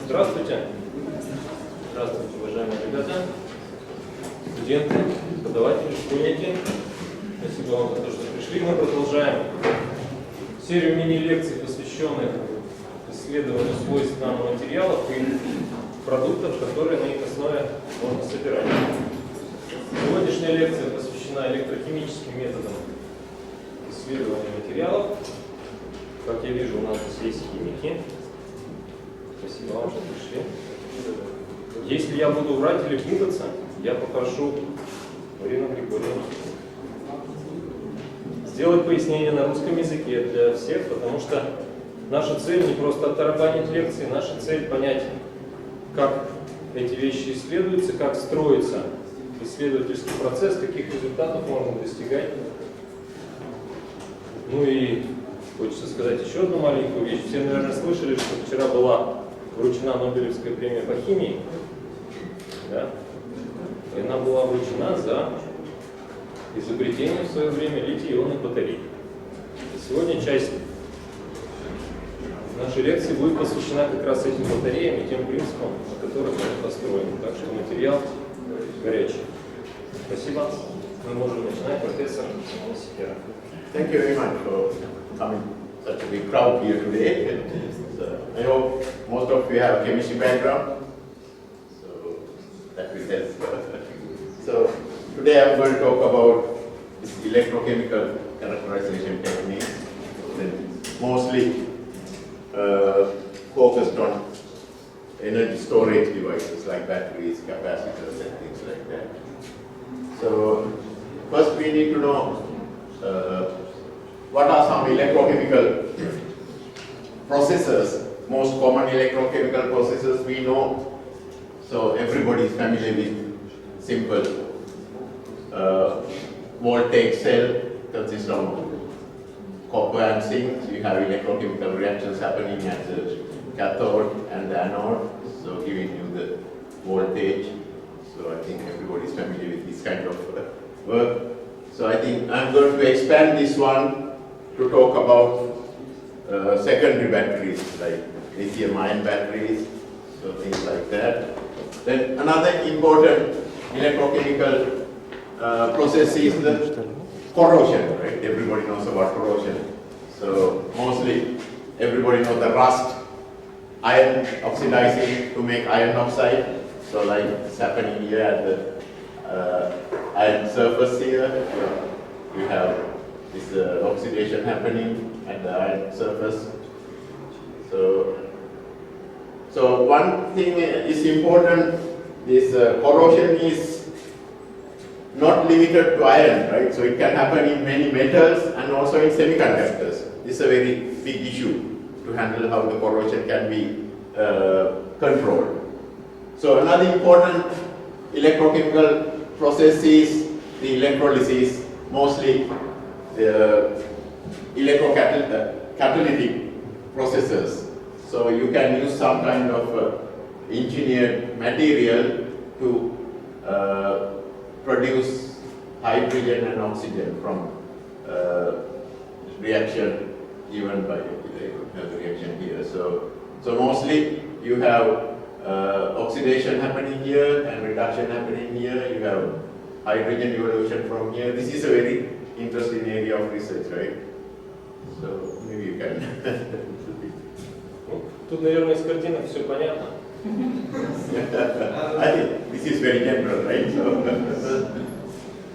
Здравствуйте. Здравствуйте, уважаемые ребята, студенты, преподаватели, школьники. Спасибо вам за то, что пришли. Мы продолжаем серию мини-лекций, посвященных исследованию свойств наноматериалов и продуктов, которые на их основе можно собирать. Сегодняшняя лекция посвящена электрохимическим методам исследования материалов. Как я вижу, у нас здесь есть химики. Спасибо вам, что пришли. Если я буду врать или путаться, я попрошу Марину Григорьевну сделать пояснение на русском языке для всех, потому что наша цель не просто оттарабанить лекции, наша цель понять, как эти вещи исследуются, как строится исследовательский процесс, каких результатов можно достигать. Ну и хочется сказать еще одну маленькую вещь. Все, наверное, слышали, что вчера была вручена Нобелевская премия по химии. Да? И она была вручена за изобретение в свое время литий-ионных батарей. И сегодня часть нашей лекции будет посвящена как раз этим батареям и тем принципам, на которых они построены. Так что материал горячий. Спасибо. Мы можем начинать. Профессор Суманасекера. Thank you very much for coming, such a big crowd here today. So I hope most of you have a chemistry background, so that will help. So today I'm going to talk about this electrochemical characterization techniques, mostly focused on energy storage devices like batteries, capacitors, and things like that. So first we need to know what are some electrochemical processes, most common electrochemical processes we know. So everybody is familiar with simple voltaic cell consists of copper and zinc. So you have electrochemical reactions happening at the cathode and the anode, so giving you the voltage. So I think everybody is familiar with this kind of work. So I think I'm going to expand this one to talk about secondary batteries like lithium-ion batteries, so things like that. Then another important electrochemical process is the corrosion, right? Everybody knows about corrosion. So mostly everybody knows the rust, iron oxidizing to make iron oxide. So like it's happening here at the iron surface here. You have this oxidation happening at the iron surface. So one thing is important, this corrosion is not limited to iron, right? So it can happen in many metals and also in semiconductors. This is a very big issue to handle how the corrosion can be controlled. So another important electrochemical process is the electrolysis, mostly the electrocatalytic processes. So you can use some kind of engineered material to produce hydrogen and oxygen from reaction given by the reaction here. So mostly you have oxidation happening here and reduction happening here. You have hydrogen evolution from here. This is a very interesting area of research, right? So maybe you can. Тут, наверное, из картинок все понятно. I think this is very general, right? So.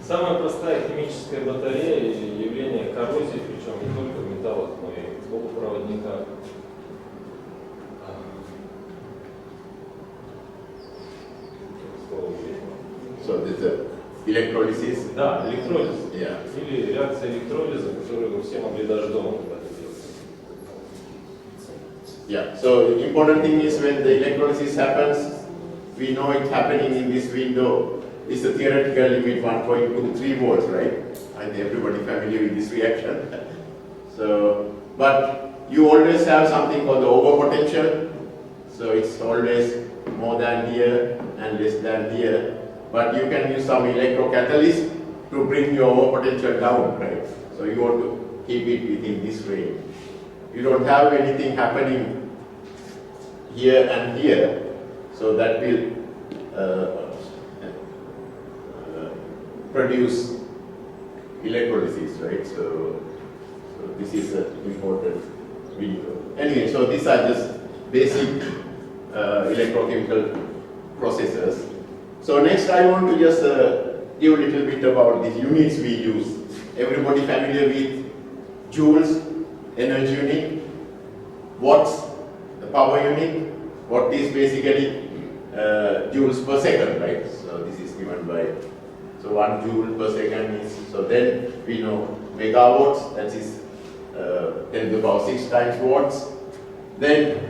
Самая простая химическая батарея и явление коррозии, причем не только в металлах, но и в полупроводниках. So this is electrolysis? Да, электролиз. Yeah. Или реакция электролиза, которую вы все могли даже дома когда-то делать. Yeah, so the important thing is when the electrolysis happens, we know it's happening in this window. It's a theoretical limit 1.23 volts, right? I think everybody familiar with this reaction. So, but you always have something called the overpotential. So it's always more than here and less than here. But you can use some electrocatalyst to bring your overpotential down, right? So you want to keep it within this range. You don't have anything happening here and here, so that will produce electrolysis, right? So this is an important video. Anyway, so these are just basic electrochemical processes. So next I want to just give a little bit about these units we use. Everybody familiar with joules, energy unit, watts, the power unit, watt is basically joules per second, right? So this is given by, so 1 joule per second is, so then we know megawatts, that is 10 to the power 6 times watts. Then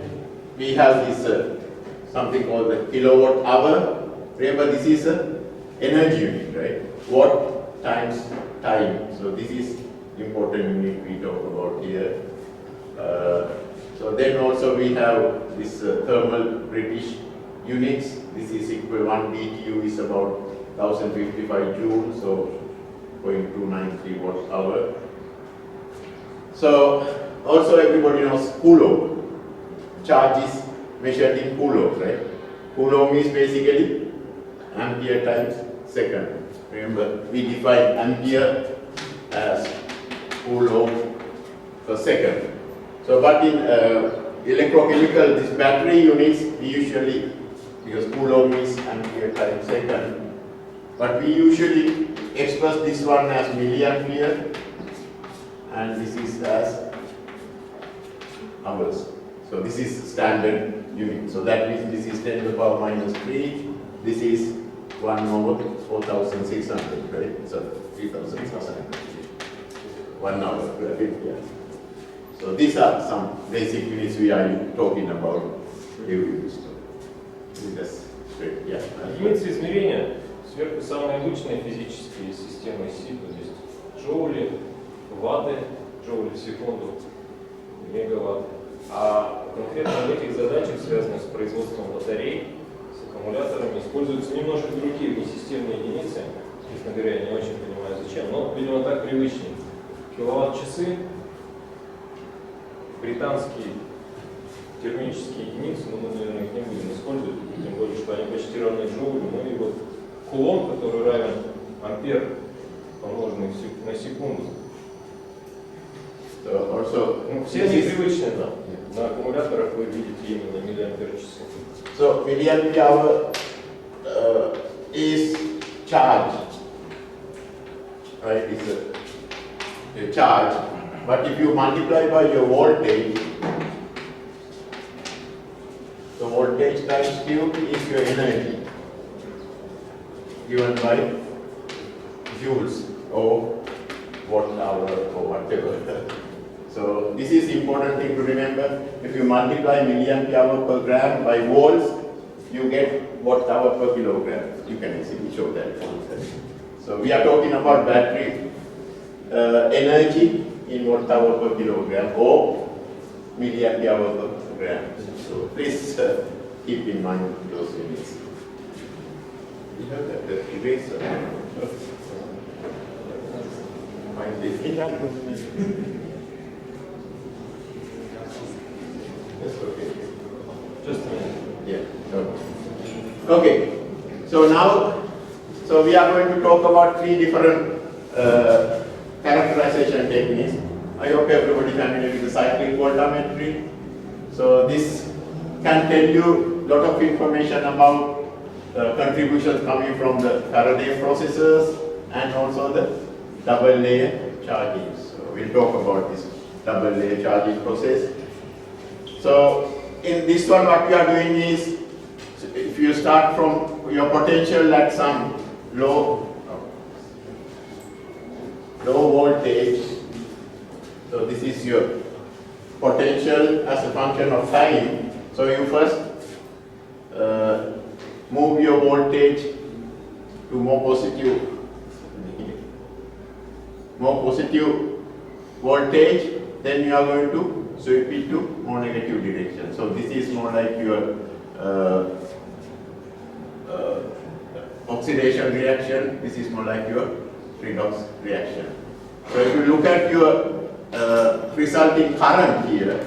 we have this something called the kilowatt hour. Remember, this is an energy unit, right? Watt times time. So this is important unit we talk about here. So then also we have this thermal British units. This is equal, 1 BTU is about 1055 joules, so 0.293 watt hour. So also everybody knows Coulomb. Charge is measured in Coulomb, right? Coulomb is basically ampere times second. Remember, we define ampere as Coulomb per second. So, but in electrochemical, these battery units, we usually, because Coulomb is ampere times second, but we usually express this one as milliampere, and this is as hours. So this is standard unit. So that means this is 10 to the power minus 3. This is 1 over 4,600, right? So 3,600. 1 hour, right? Yeah. So these are some basic units we are talking about every Just straight, yeah. Единицы измерения сверху самые обычные физические системы СИ, то есть джоули, ватты, джоули в секунду, мегаватт. А конкретно в этих задачах, связанных с производством батарей, с аккумуляторами, используются немножко другие несистемные единицы. Честно говоря, я не очень понимаю зачем, но, видимо, так привычнее. Киловатт-часы, британские термические единицы, но мы, наверное, их не будем использовать, тем более, что они почти равны джоулю. Ну и вот кулон, который равен ампер, помноженный на секунду. Ну, все они привычные, да. На аккумуляторах вы видите именно миллиампер часы. So milliampere hour is charge, right? It's a charge. But if you multiply by your voltage, the voltage times Q is your energy given by joules or watt hour or whatever. So this is important thing to remember. If you multiply milliampere hour per gram by volts, you get watt hour per kilogram. You can easily show that. So we are talking about battery energy in watt hour per kilogram or milliampere hour per gram. So please keep in mind those units. We have the eraser. Find this. That's okay. Just a minute. Yeah. Okay. So now, we are going to talk about 3 different characterization techniques. I hope everybody familiar with the cyclic voltammetry. So this can tell you a lot of information about contributions coming from the Faraday processes and also the double layer charging. So we'll talk about this double layer charging process. So in this one, what we are doing is, if you start from your potential at some low voltage, so this is your potential as a function of time. So you first move your voltage to more positive voltage, then you are going to sweep it to more negative direction. So this is more like your oxidation reaction. This is more like your redox reaction. So if you look at your resulting current here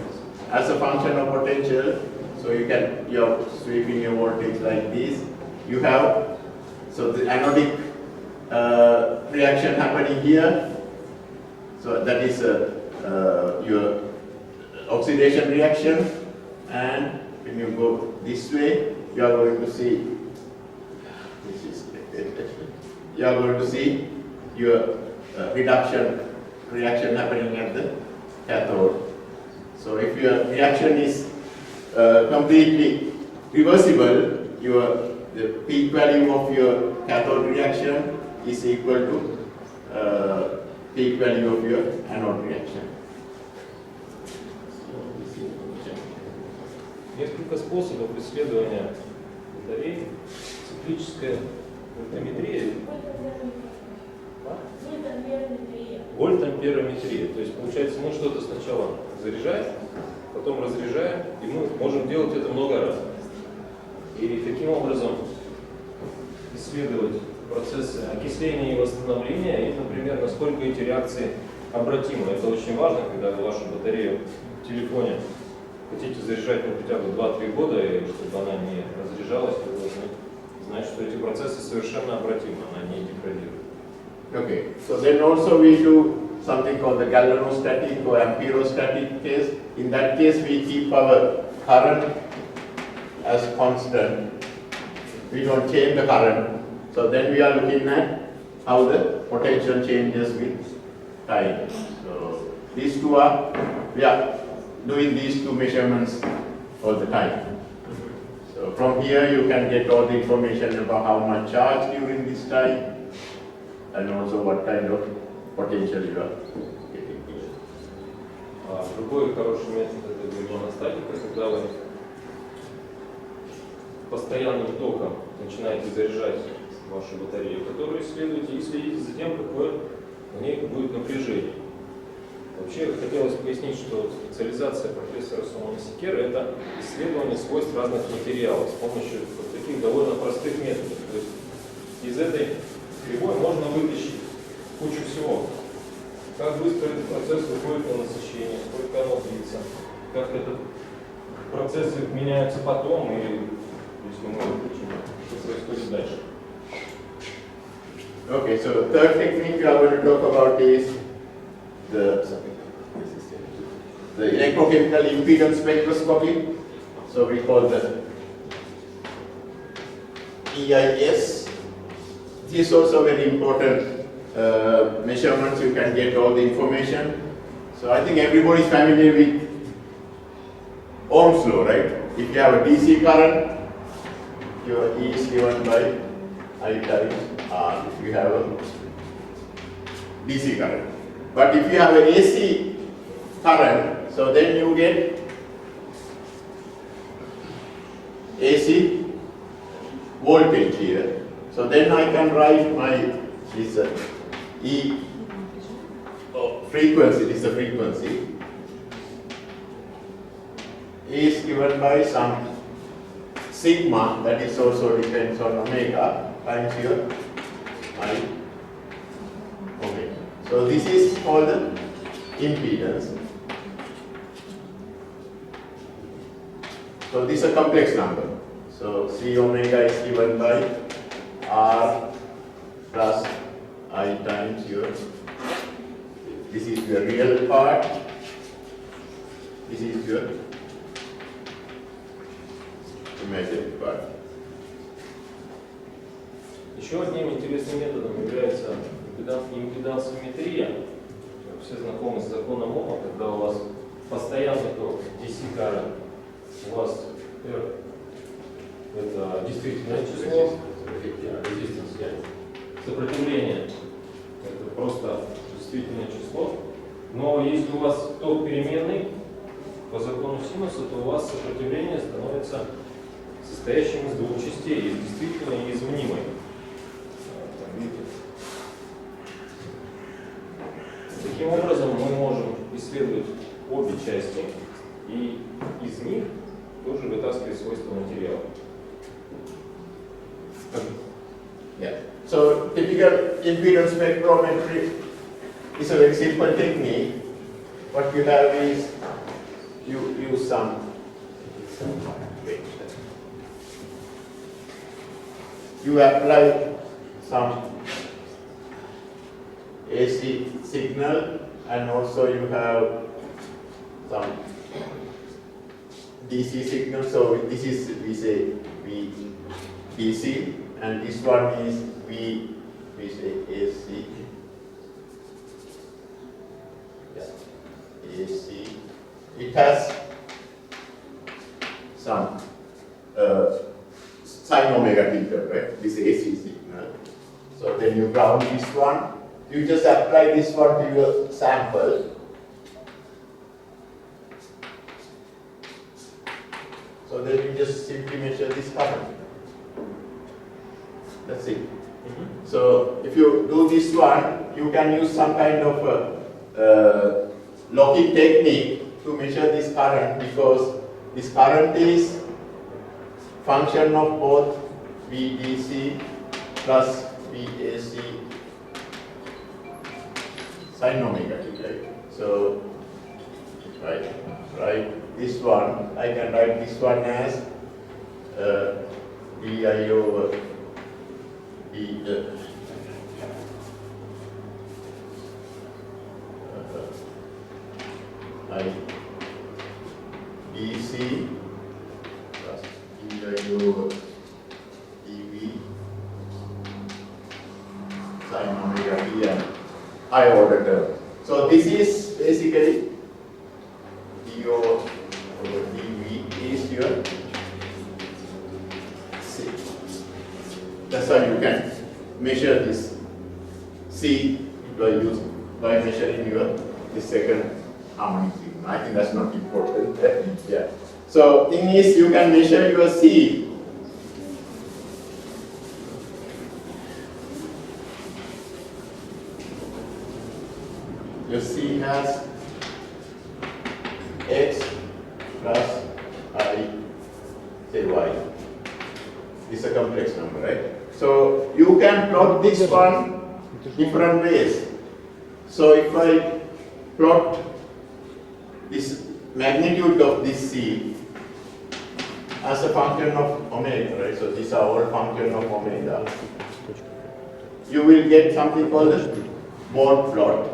as a function of potential, So you're sweeping your voltage like this. You have, so the anodic reaction happening here. So that is your oxidation reaction. And when you go this way, you are going to see, you are going to see your reduction reaction happening at the cathode. So if your reaction is completely reversible, the peak value of your cathode reaction is equal to peak value of your anode reaction. Несколько способов исследования батарей. Циклическая вольтометрия. Вольтамперометрия. То есть получается, мы что-то сначала заряжаем, потом разряжаем, и мы можем делать это много раз. И таким образом исследовать процессы окисления и восстановления, и, например, насколько эти реакции обратимы. Это очень важно, когда вы вашу батарею в телефоне хотите заряжать хотя бы 2-3 года, и чтобы она не разряжалась, вы должны знать, что эти процессы совершенно обратимы, она не деградирует. Okay, so then also we do something called the galvanostatic or amperostatic case. In that case, we keep our current as constant. We don't change the current. So then we are looking at how the potential changes with time. So these two are, we are doing these two measurements all the time. So from here you can get all the information about how much charge during this time and also what kind of potential you are getting here. Другой хороший метод — это гамма-статика, когда вы постоянным током начинаете заряжать вашу батарею, которую исследуете, и следите за тем, какое в ней будет напряжение. Вообще хотелось пояснить, что специализация профессора Суманасекера — это исследование свойств разных материалов с помощью таких довольно простых методов. То есть из этой кривой можно вытащить кучу всего. Как быстро этот процесс выходит на насыщение, сколько оно длится, как этот процессы меняются потом, и если мы выключим, что происходит дальше. Okay, so third technique we are going to talk about is the electrochemical impedance spectroscopy. So we call the EIS. This is also very important measurements. You can get all the information. So I think everybody is familiar with Ohm's law, right? If you have a DC current, your E is given by I times R if you have a DC current. But if you have an AC current, so then you get AC voltage here. So then I can write my this E frequency. This is the frequency. E is given by some sigma, that is also depends on omega times your I omega. So this is called the impedance. So this is a complex number. So C omega is given by R plus I times your, this is your real part, this is your imaginary part. Еще одним интересным методом является импедансометрия. Все знакомы с законом Ома, когда у вас постоянный ток DC current, у вас R это действительное число, сопротивление это просто действительное число, но если у вас ток переменный по закону синуса, то у вас сопротивление становится состоящим из двух частей, из действительной и из мнимой. Таким образом, мы можем исследовать обе части и из них тоже вытаскивать свойства материала. Yeah. So typical impedance spectrometry is a very simple technique. What you have is you use some you apply some AC signal, and also you have some DC signal. So this is, we say DC, and this one is we say AC. Yeah. AC. It has some sine omega theta, right? This AC signal. So then you ground this one. You just apply this one to your sample. So then you just simply measure this current. That's it. So if you do this one, you can use some kind of locking technique to measure this current, because this current is function of both VDC plus VAC sine omega t, right? So right this one, I can write this one as DI over DC plus DI over dV sine omega t and high order term. So this is basically d over dV is your C. That's how you can measure this C by measuring your this second harmonic signal. I think that's not important. Yeah. So thing is, you can measure your C. Your C has X plus I say Y. It's a complex number, right? So you can plot this one different ways. So if I plot this magnitude of this C as a function of omega, right? So these are all function of omega. You will get something called the mode plot.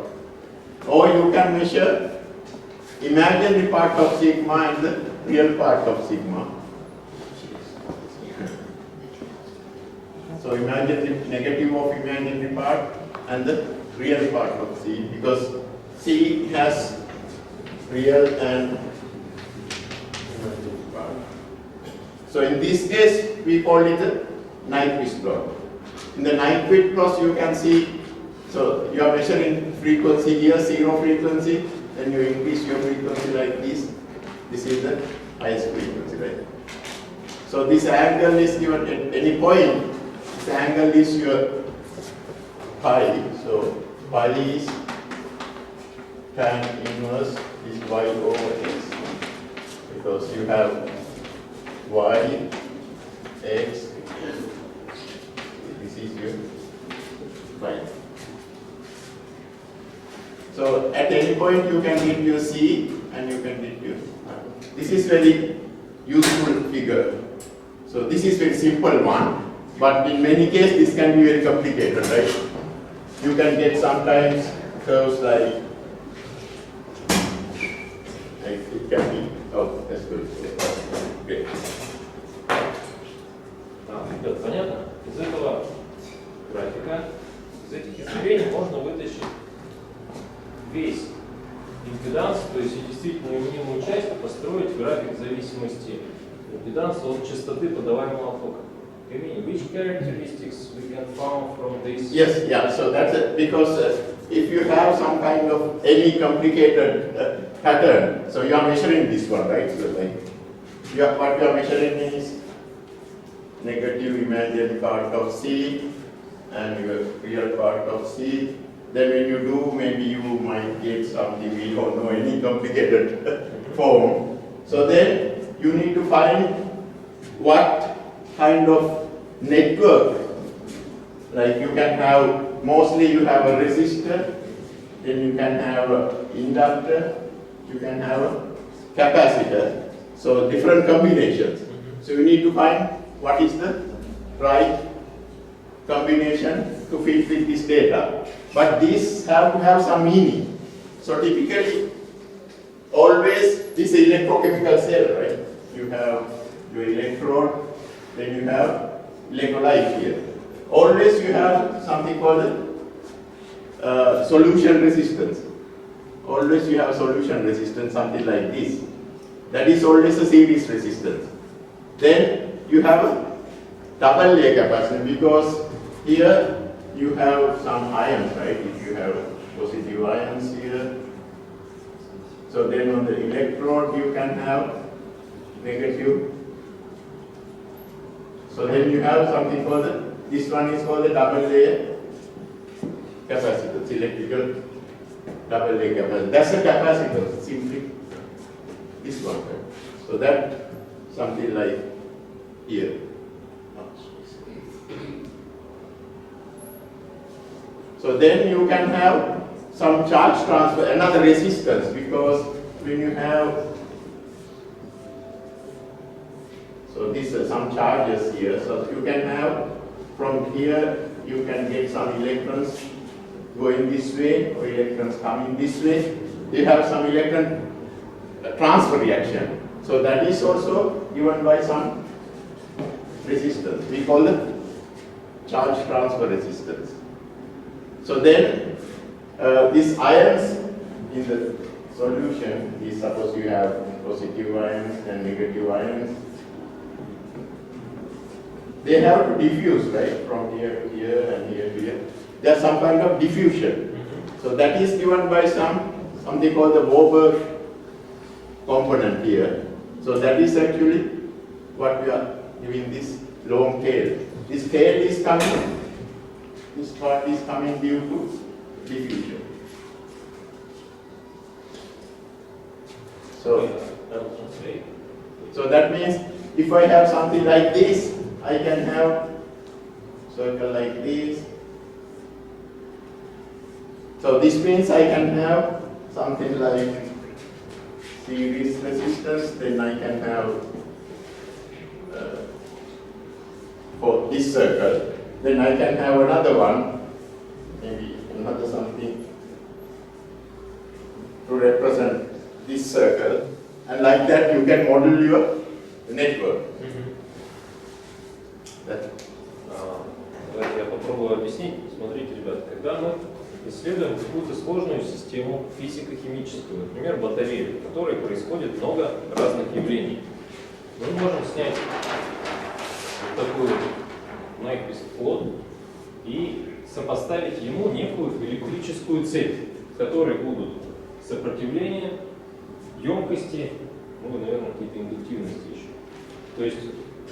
Or you can measure imaginary part of sigma and the real part of sigma. So imaginary, negative of imaginary part and the real part of C, because C has real and imaginary part. So in this case, we call it the Nyquist plot. In the Nyquist plot, you can see, so you are measuring frequency here, 0 frequency, then you increase your frequency like this. This is the highest frequency, right? So this angle is given at any point. This angle is your pi. So pi is tan inverse is y over x, because you have y, x, this is your pi. So at any point you can get your C and you can get your This is very useful figure. So this is very simple one, but in many cases this can be very complicated, right? You can get sometimes curves like it can be, oh, that's good. Great. Ребят, понятно? Из этого графика, из этих измерений можно вытащить весь импеданс, то есть и действительно неумнимую часть, построить график зависимости импеданса от частоты подаваемого тока. Gамини, which characteristics we can found from this? Yes, yeah. So that's it. Because if you have some kind of any complicated pattern, so you are measuring this one, right? So like, what you are measuring is negative imaginary part of C and your real part of C. Then when you do, maybe you might get something, we don't know, any complicated form. So then you need to find what kind of network. Like you can have, mostly you have a resistor, then you can have an inductor, you can have a capacitor. So different combinations. So you need to find what is the right combination to fit with this data. But these have to have some meaning. So typically, always this is electrochemical cell, right? You have your electrode, then you have electrolyte here. Always you have something called solution resistance. Always you have solution resistance, something like this. That is always a series resistance. Then you have a double layer capacitance, because here you have some ions, right? If you have positive ions here, so then on the electrode you can have negative. So then you have something called this one is called the double layer capacitance, electrical double layer capacitance. That's a capacitor, simply this one. Right? So that something like here. So then you can have some charge transfer, another resistance, because when you have, so these are some charges here, so you can have from here, you can get some electrons going this way or electrons coming this way. You have some electron transfer reaction. So that is also given by some resistance. We call it charge transfer resistance. So then these ions in the solution is, suppose you have positive ions and negative ions. They have to diffuse, right, from here to here and here to here. There's some kind of diffusion. So that is given by something called the Warburg component here. So that is actually what we are giving this long tail. This tail is coming, this part is coming due to diffusion. So that means if I have something like this, I can have circle like this. So this means I can have something like series resistance, then I can have for this circle, then I can have another one, maybe another something to represent this circle, and like that you can model your network. Давайте я попробую объяснить. Смотрите, ребята, когда мы исследуем какую-то сложную систему физико-химическую, например, батарею, в которой происходит много разных явлений, мы можем снять вот такой Nyquist Curve и сопоставить ему некую электрическую цепь, в которой будут сопротивления, емкости, ну и, наверное, какие-то индуктивности еще. То есть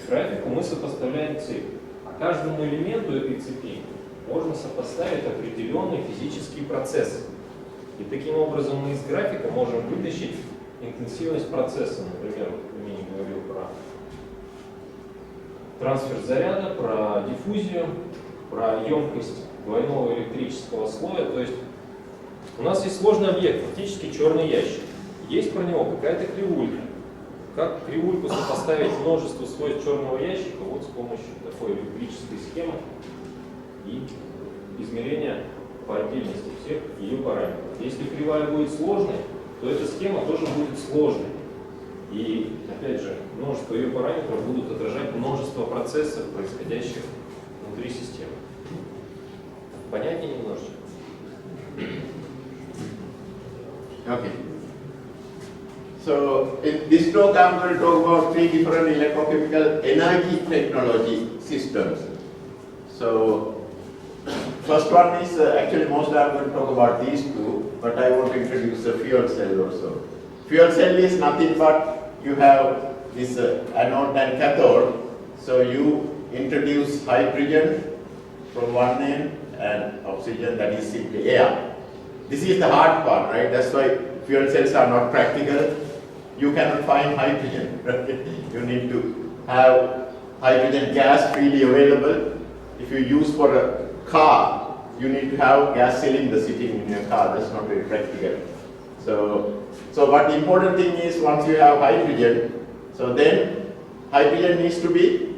в графику мы сопоставляем цепь. А каждому элементу этой цепи можно сопоставить определенный физический процесс. И таким образом мы из графика можем вытащить интенсивность процесса. Например, Гамини говорил про трансфер заряда, про диффузию, про емкость двойного электрического слоя. То есть у нас есть сложный объект, фактически черный ящик. Есть про него какая-то кривулька. Как кривульку сопоставить множество свойств черного ящика вот с помощью такой электрической схемы и измерения по отдельности всех ее параметров. Если кривая будет сложной, то эта схема тоже будет сложной. И, опять же, множество ее параметров будут отражать множество процессов, происходящих внутри системы. Понятнее немножечко? Okay. So in this talk I'm going to talk about 3 different electrochemical energy technology systems. So first one is actually mostly I'm going to talk about these two, but I want to introduce the fuel cell also. Fuel cell is nothing but you have this anode and cathode. So you introduce hydrogen from one end and oxygen, that is simply air. This is the hard part, right? That's why fuel cells are not practical. You cannot find hydrogen. You need to have hydrogen gas freely available. If you use for a car, you need to have gas cylinder sitting in your car. That's not very practical. So what the important thing is, once you have hydrogen, so then hydrogen needs to be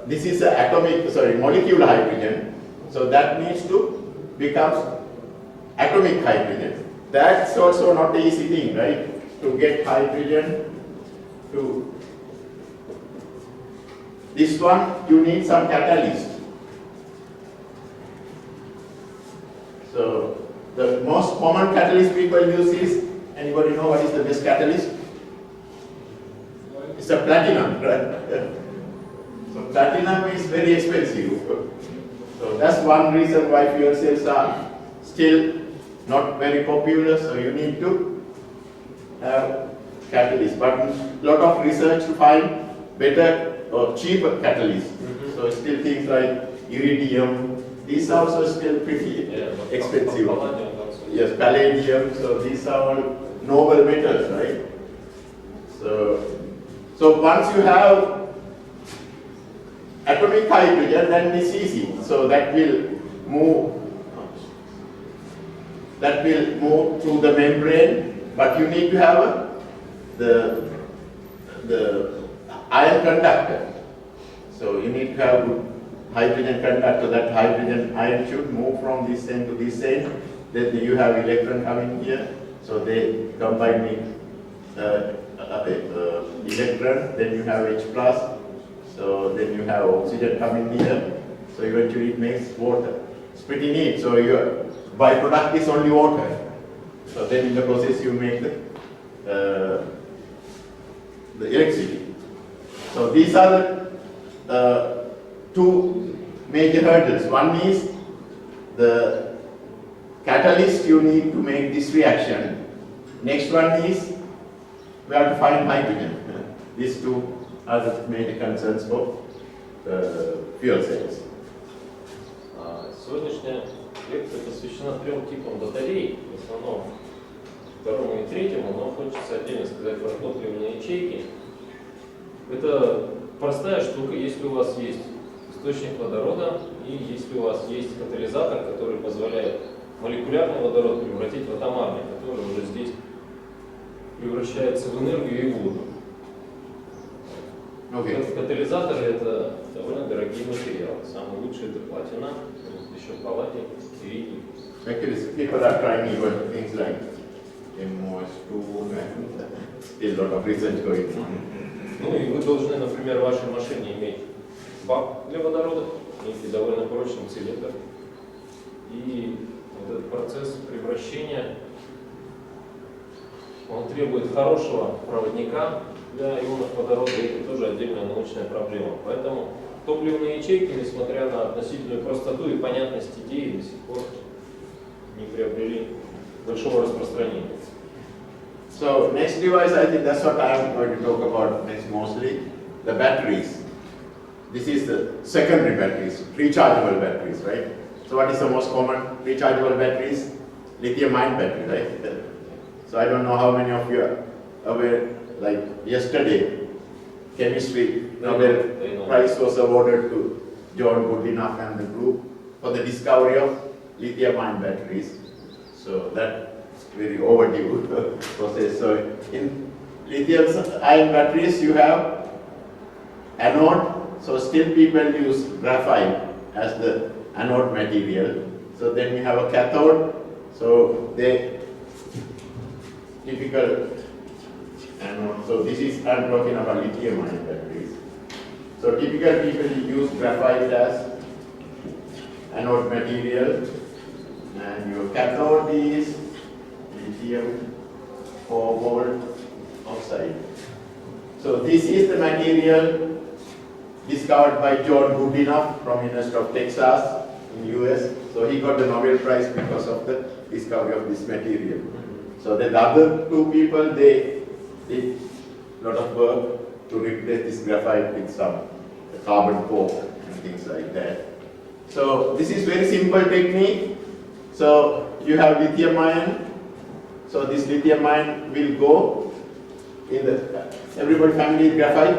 this is a molecular hydrogen. So that needs to become atomic hydrogen. That's also not an easy thing, right? To get hydrogen to this one, you need some catalyst. So the most common catalyst people use is, anybody know what is the best catalyst? It's a platinum, right? So platinum is very expensive. So that's one reason why fuel cells are still not very popular. So you need to have catalyst. But a lot of research to find better or cheaper catalysts. So still things like iridium, these are also still pretty expensive. Yes, palladium, so these are all noble metals, right? So once you have atomic hydrogen, then it's easy. So that will move through the membrane, but you need to have the ion conductor. So you need to have hydrogen conductor. That hydrogen ion should move from this end to this end. Then you have electron coming here. So they combine with electron. Then you have H plus. So then you have oxygen coming here. So eventually it makes water. It's pretty neat. So your byproduct is only water. So then in the process you make the electricity. So these are the two major hurdles. One is the catalyst you need to make this reaction. Next one is we have to find hydrogen. These two are the major concerns for fuel cells. Сегодняшняя лекция посвящена 3 типам батарей, в основном второму и третьему, но хочется отдельно сказать про топливные ячейки. Это простая штука, если у вас есть источник водорода и если у вас есть катализатор, который позволяет молекулярный водород превратить в атомарный, который уже здесь превращается в энергию и в воду. Катализаторы это довольно дорогие материалы. Самый лучший это платина, еще палладий, иридий. Actually, people are trying even things like MOS2 and still a lot of research going on. Ну и вы должны, например, в вашей машине иметь бак для водорода, некий довольно прочный цилиндр. И вот этот процесс превращения, он требует хорошего проводника для ионов водорода, и это тоже отдельная научная проблема. Поэтому топливные ячейки, несмотря на относительную простоту и понятность идеи, до сих пор не приобрели большого распространения. So next device, I think that's what I'm going to talk about next mostly, the batteries. This is the secondary batteries, rechargeable batteries, right? So what is the most common rechargeable batteries? Lithium-ion battery, right? So I don't know how many of you are aware, like yesterday, chemistry Nobel Prize was awarded to John Goodenough and the group for the discovery of lithium-ion batteries. So that's very overdue process. So in lithium-ion batteries, you have anode. So still people use graphite as the anode material. So then you have a cathode. So they typical anode. So this is, I'm talking about lithium-ion batteries. So typical people use graphite as anode material, and your cathode is lithium cobalt oxide. So this is the material discovered by John Goodenough from University of Texas in US. So he got the Nobel Prize because of the discovery of this material. So the other two people, they did a lot of work to replace this graphite with some carbon coke and things like that. So this is very simple technique. So you have lithium ion. So this lithium ion will go in the, everybody familiar with graphite?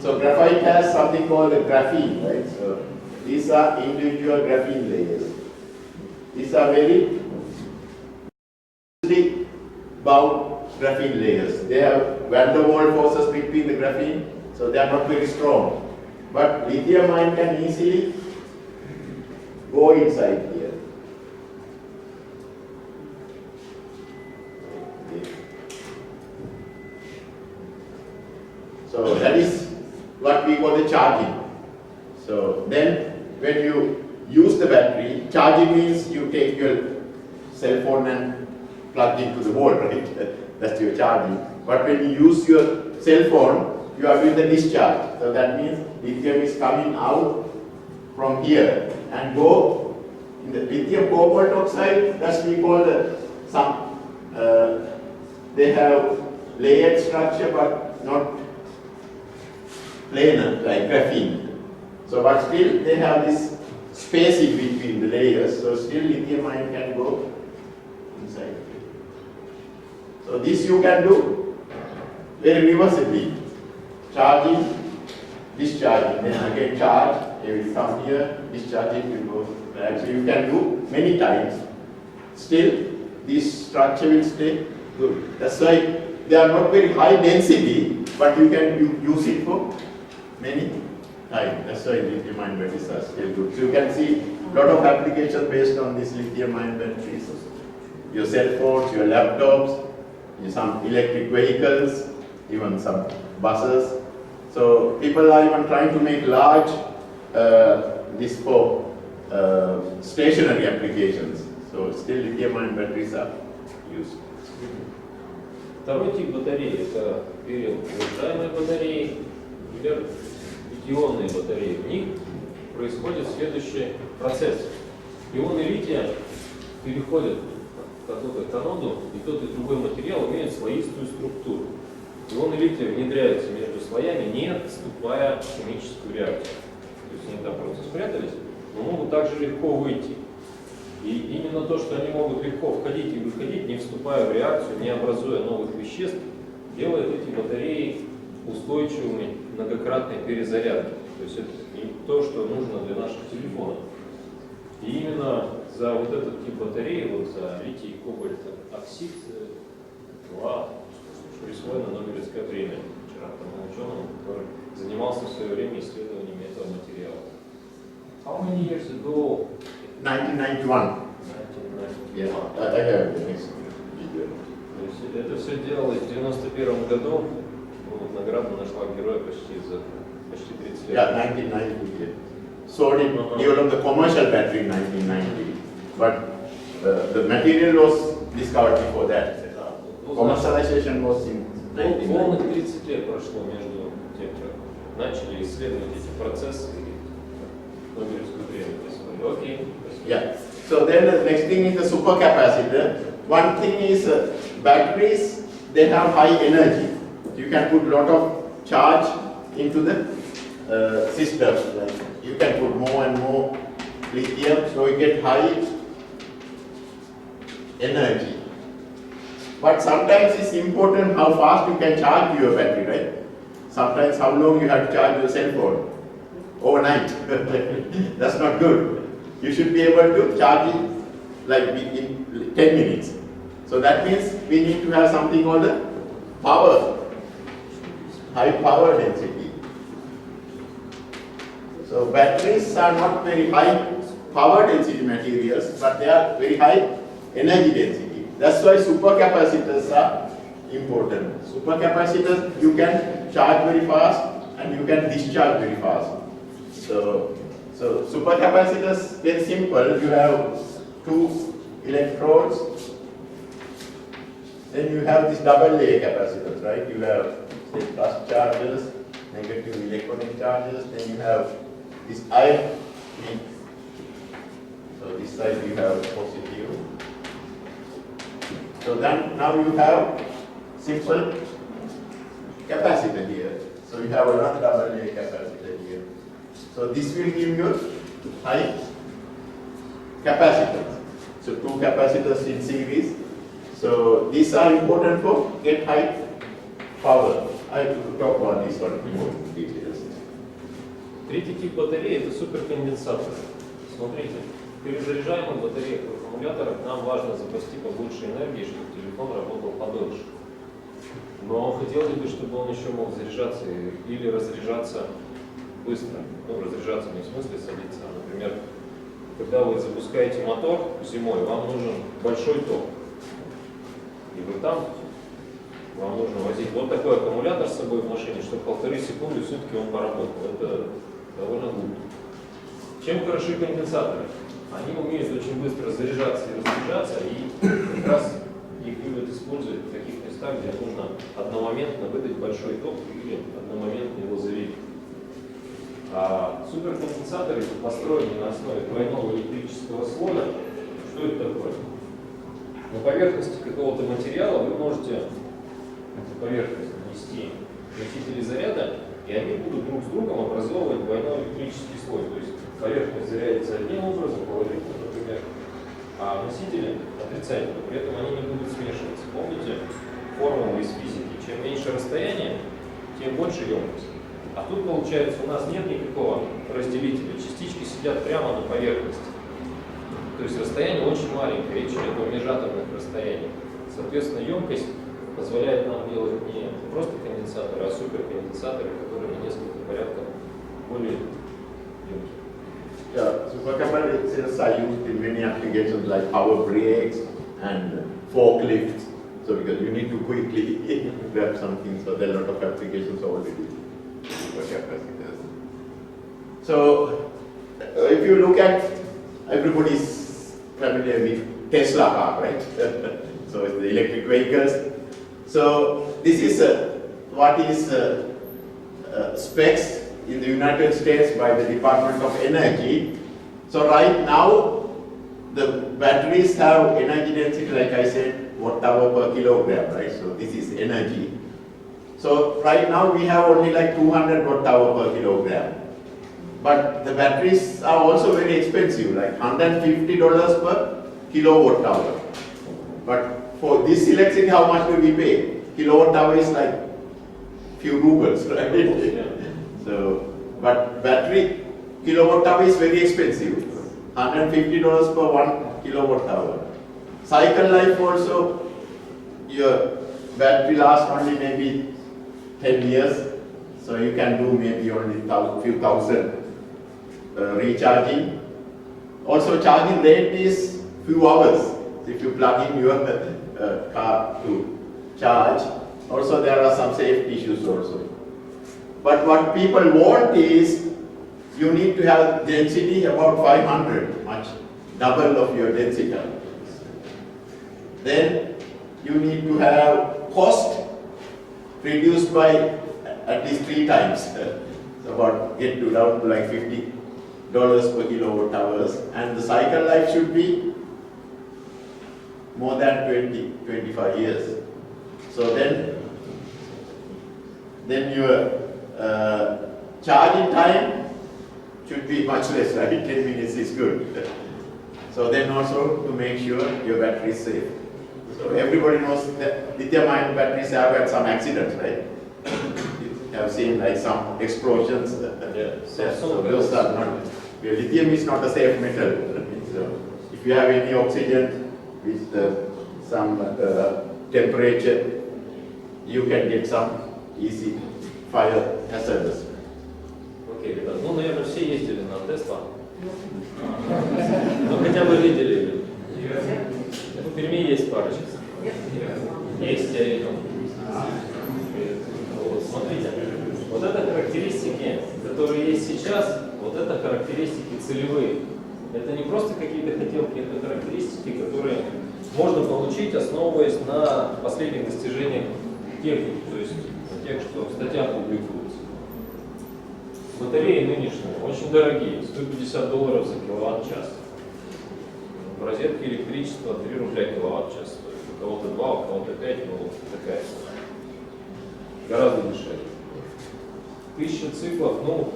So graphite has something called a graphene, right? So these are individual graphene layers. These are very bound graphene layers. They have van der Waals forces between the graphene. so they are not very strong. But lithium ion can easily go inside here. So that is what we call the charging. So then when you use the battery, charging means you take your cell phone and plug into the wall, right? That's your charging. But when you use your cell phone, you are doing the discharge. So that means lithium is coming out from here and go in the lithium cobalt oxide. That's we call they have layered structure but not planar like graphene. So but still they have this space in between the layers. So still lithium ion can go inside. So this you can do very reversibly. Charging, discharging, then again charge, it will come here, discharging will go back. So you can do many times. Still, this structure will stay good. That's why they are not very high density, but you can use it for many times. That's why lithium ion batteries are still good. So you can see a lot of applications based on these lithium ion batteries. Your cell phones, your laptops, some electric vehicles, even some buses. So people are even trying to make large this for stationary applications. So still lithium ion batteries are used. Второй тип батареи – это перезаряжаемые батареи или литий-ионные батареи. В них происходит следующий процесс. Ионы лития переходят к аноду, и тот и другой материал имеют слоистую структуру. Ионы лития внедряются между слоями, не вступая в химическую реакцию. То есть они там просто спрятались, но могут также легко выйти. И именно то, что они могут легко входить и выходить, не вступая в реакцию, не образуя новых веществ, делает эти батареи устойчивыми к многократной перезарядке. То есть это не то, что нужно для наших телефонов. И именно за вот этот тип батареи, вот за литий, кобальт, оксид, присвоена Нобелевская премия вчера тому ученому, который занимался в свое время исследованиями этого материала. How many years ago? 1991. Yeah, I have the next video. Это все делалось в 91 году. Вот, награду нашла героя почти 30 лет. Yeah, 1990. Yeah. So they developed the commercial battery in 1990, but the material was discovered before that. Commercialization was in 1990. Полных 30 лет прошло между тем, как начали исследовать эти процессы и Нобелевскую премию присвоили. Окей. Yeah. So then the next thing is the supercapacitor. One thing is batteries, they have high energy. You can put a lot of charge into the system. Like you can put more and more lithium, so you get high energy. But sometimes it's important how fast you can charge your battery, right? Sometimes how long you have to charge your cell phone. Overnight. That's not good. You should be able to charge it like in 10 minutes. So that means we need to have something called the power, high power density. So batteries are not very high power density materials, but they are very high energy density. That's why supercapacitors are important. Supercapacitors, you can charge very fast and you can discharge very fast. So supercapacitors, very simple. You have two electrodes, then you have this double layer capacitors, right? You have say plus charges, negative electronic charges, then you have this ion link. So this side you have positive. So then now you have simple capacitor here. So you have another double layer capacitor here. So this will give you high capacitance. So two capacitors in series. So these are important for get high power. I will talk about this one in more details. Третий тип батареи – это суперконденсаторы. Смотрите, в перезаряжаемых батареях и аккумуляторах нам важно запасти побольше энергии, чтобы телефон работал подольше. Но хотелось бы, чтобы он еще мог заряжаться или разряжаться быстро. Ну, разряжаться не в смысле садиться, а, например, когда вы запускаете мотор зимой, вам нужен большой ток. И вы там, вам нужно возить вот такой аккумулятор с собой в машине, чтобы 1,5 секунды в сутки он поработал. Это довольно глупо. Чем хороши конденсаторы? Они умеют очень быстро заряжаться и разряжаться, и как раз их любят использовать в таких местах, где нужно одномоментно выдать большой ток или одномоментно его завелить. А суперконденсаторы построены на основе двойного электрического слоя. Что это такое? На поверхности какого-то материала вы можете на поверхность нанести носители заряда, и они будут друг с другом образовывать двойной электрический слой. То есть поверхность зарядится одним образом, положительно, например, а носители отрицательно, при этом они не будут смешиваться. Помните формулу из физики? Чем меньше расстояние, тем больше емкость. А тут, получается, у нас нет никакого разделителя. Частички сидят прямо на поверхности. То есть расстояние очень маленькое, речь идет о межатомных расстояниях. Соответственно, емкость позволяет нам делать не просто конденсаторы, а суперконденсаторы, которые на несколько порядков более емкие. Yeah, so for capacitors are used in many applications like power brakes and forklifts. So because you need to quickly grab something, so there are a lot of applications already for capacitors. So if you look at, everybody's familiar with Tesla car, right? So it's the electric vehicles. So this is what is specs in the United States by the Department of Energy. So right now, the batteries have energy density, like I said, watt-hour per kilogram, right? So this is energy. So right now we have only like 200 watt-hour per kilogram. But the batteries are also very expensive, like $150 per kilowatt-hour. But for this electricity, how much do we pay? Kilowatt-hour is like few rubles, right? So, but battery kilowatt-hour is very expensive. $150 per 1 kilowatt-hour. Cycle life also, your battery lasts only maybe 10 years. So you can do maybe only few thousand recharging. Also charging rate is few hours. If you plug in your car to charge. Also there are some safety issues also. But what people want is, you need to have density about 500, much double of your density. Then you need to have cost reduced by at least 3 times. So about get to down to like $50 per kilowatt hours, and the cycle life should be more than 25 years. So then your charging time should be much less, right? 10 minutes is good. So then also to make sure your battery is safe. So everybody knows that lithium-ion batteries have had some accidents, right? You have seen like some explosions. So those are not. Lithium is not a safe metal. So if you have any oxygen with some temperature, you can get some easy fire hazards. Окей, ребят, ну, наверное, все ездили на Тесла. Ну, хотя бы видели ее. В Перми есть парочка. Есть, я видел. Вот, смотрите, вот это характеристики, которые есть сейчас, вот это характеристики целевые. Это не просто какие-то хотелки, это характеристики, которые можно получить, основываясь на последних достижениях техники, то есть на тех, что в статьях публикуются. Батареи нынешние очень дорогие, $150 за киловатт-час. В розетке электричество 3 рубля киловатт-час стоит. У кого-то 2, у кого-то 5, ну такая цена. Гораздо дешевле. 1000 циклов, ну,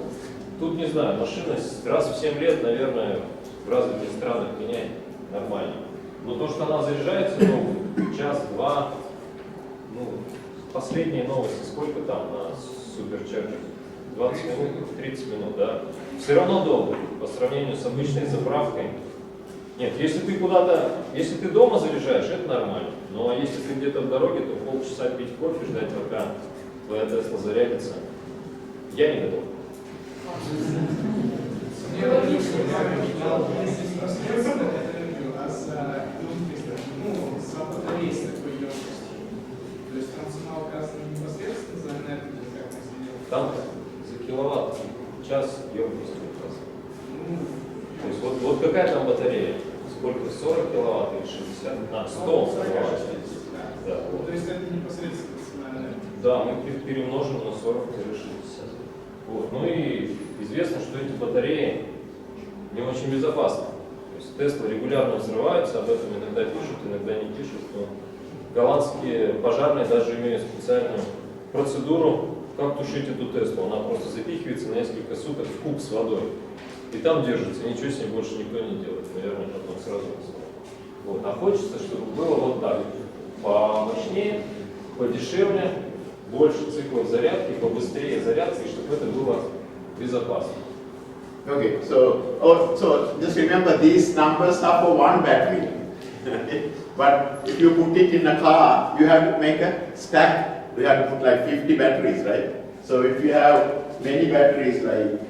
тут не знаю, машина раз в 7 лет, наверное, в развитых странах меняет нормально. Но то, что она заряжается, ну, час-два, ну, последние новости, сколько там на суперчарджере? 20 минут, 30 минут, да. Все равно долго по сравнению с обычной заправкой. Нет, если ты куда-то, если ты дома заряжаешь, это нормально. Но если ты где-то в дороге, то полчаса пить кофе, ждать, пока твоя Тесла зарядится, я не готов. За батареей с такой емкостью. То есть там цена указана непосредственно за энергию, как мы сделали. Там за киловатт час емкости указана. То есть вот какая там батарея? Сколько? 40 киловатт или 60? 100 киловатт. Да. То есть это непосредственно цена энергии. Да, мы их перемножим на 40 или 60. Вот. Ну и известно, что эти батареи не очень безопасны. То есть Тесла регулярно взрываются, об этом иногда пишут, иногда не пишут. Но голландские пожарные даже имеют специальную процедуру, как тушить эту Теслу. Она просто запихивается на несколько суток в куб с водой. И там держится, ничего с ней больше никто не делает. Наверное, потом сразу вот. А хочется, чтобы было вот так. Помощнее, подешевле, больше циклов зарядки, побыстрее зарядки, чтобы это было безопасно. Okay, so just remember these numbers are for one battery. But if you put it in a car, you have to make a stack. You have to put like 50 batteries, right? So if you have many batteries, like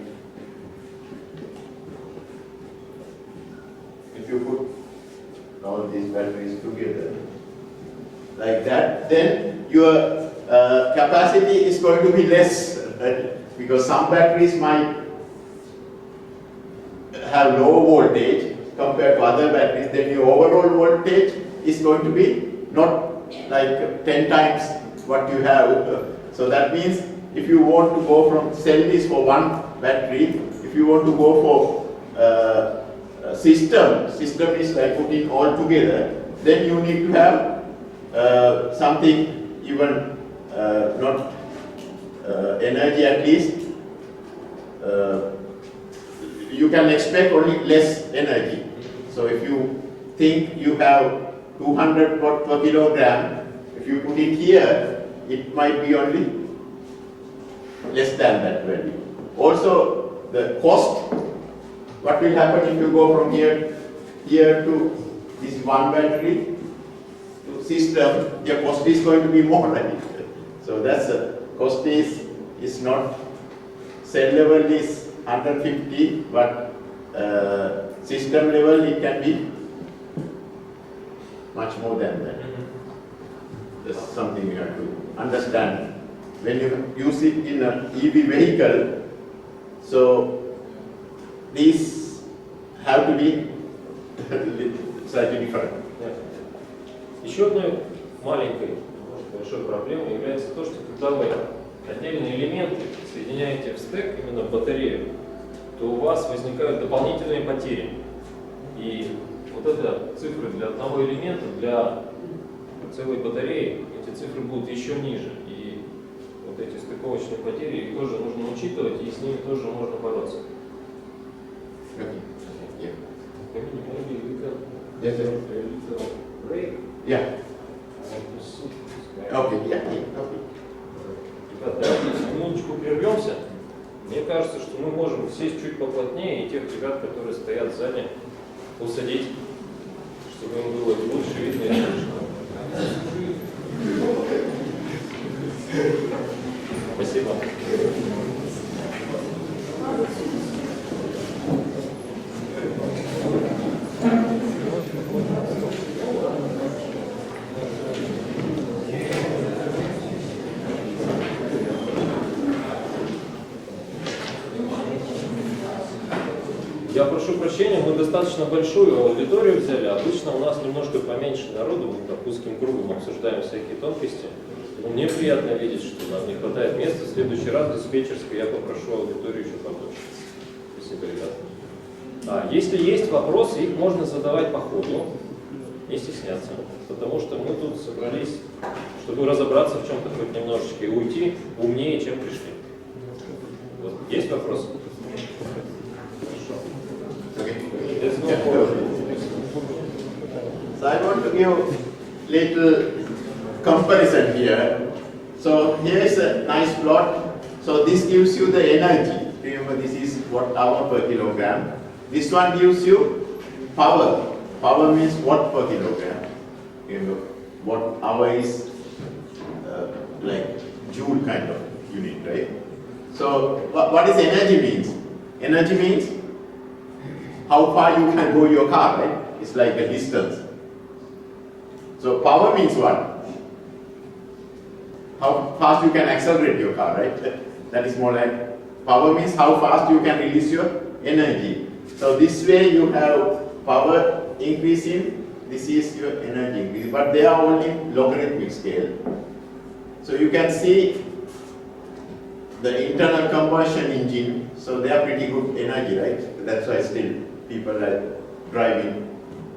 if you put all these batteries together, like that, then your capacity is going to be less, right? Because some batteries might have low voltage compared to other batteries, then your overall voltage is going to be not like 10 times what you have. So that means if you want to go from sell this for one battery, if you want to go for system is like putting all together, then you need to have something even not energy at least. You can expect only less energy. So if you think you have 200 watt per kilogram, if you put it here, it might be only less than that value. Also, the cost, what will happen if you go from here to this one battery to system, the cost is going to be more, right? So that's the cost is not, cell level is 150, but system level it can be much more than that. That's something you have to understand. When you use it in an EV vehicle, so these have to be slightly different. Еще одной маленькой, большой проблемой является то, что когда вы отдельные элементы соединяете в стек, именно в батарею, то у вас возникают дополнительные потери. И вот это цифры для одного элемента, для целой батареи, эти цифры будут еще ниже. И вот эти стыковочные потери их тоже нужно учитывать, и с ними тоже можно бороться. Ребят, давайте минуточку прервемся. Мне кажется, что мы можем сесть чуть поплотнее и тех ребят, которые стоят сзади, усадить, чтобы им было лучше видно и слышно. Спасибо. Я прошу прощения, мы достаточно большую аудиторию взяли. Обычно у нас немножко поменьше народу, мы так узким кругом обсуждаем всякие тонкости. Но мне приятно видеть, что нам не хватает места. В следующий раз в диспетчерской я попрошу аудиторию еще побольше. Спасибо, ребята. Если есть вопросы, их можно задавать по ходу, не стесняться. Потому что мы тут собрались, чтобы разобраться в чем-то хоть немножечко и уйти умнее, чем пришли. Вот. Есть вопросы? So I want to give little comparison here. So here is a nice plot. So this gives you the energy. Remember, this is watt hour per kilogram. This one gives you power. power means watt per kilogram. You know, watt hour is like joule kind of unit, right? So what is energy means? Energy means how far you can go your car, right? It's like the distance. So power means what? How fast you can accelerate your car, right? That is more like power means how fast you can release your energy. So this way you have power increasing, this is your energy increase, but they are only logarithmic scale. So you can see the internal combustion engine, so they are pretty good energy, right? That's why still people are driving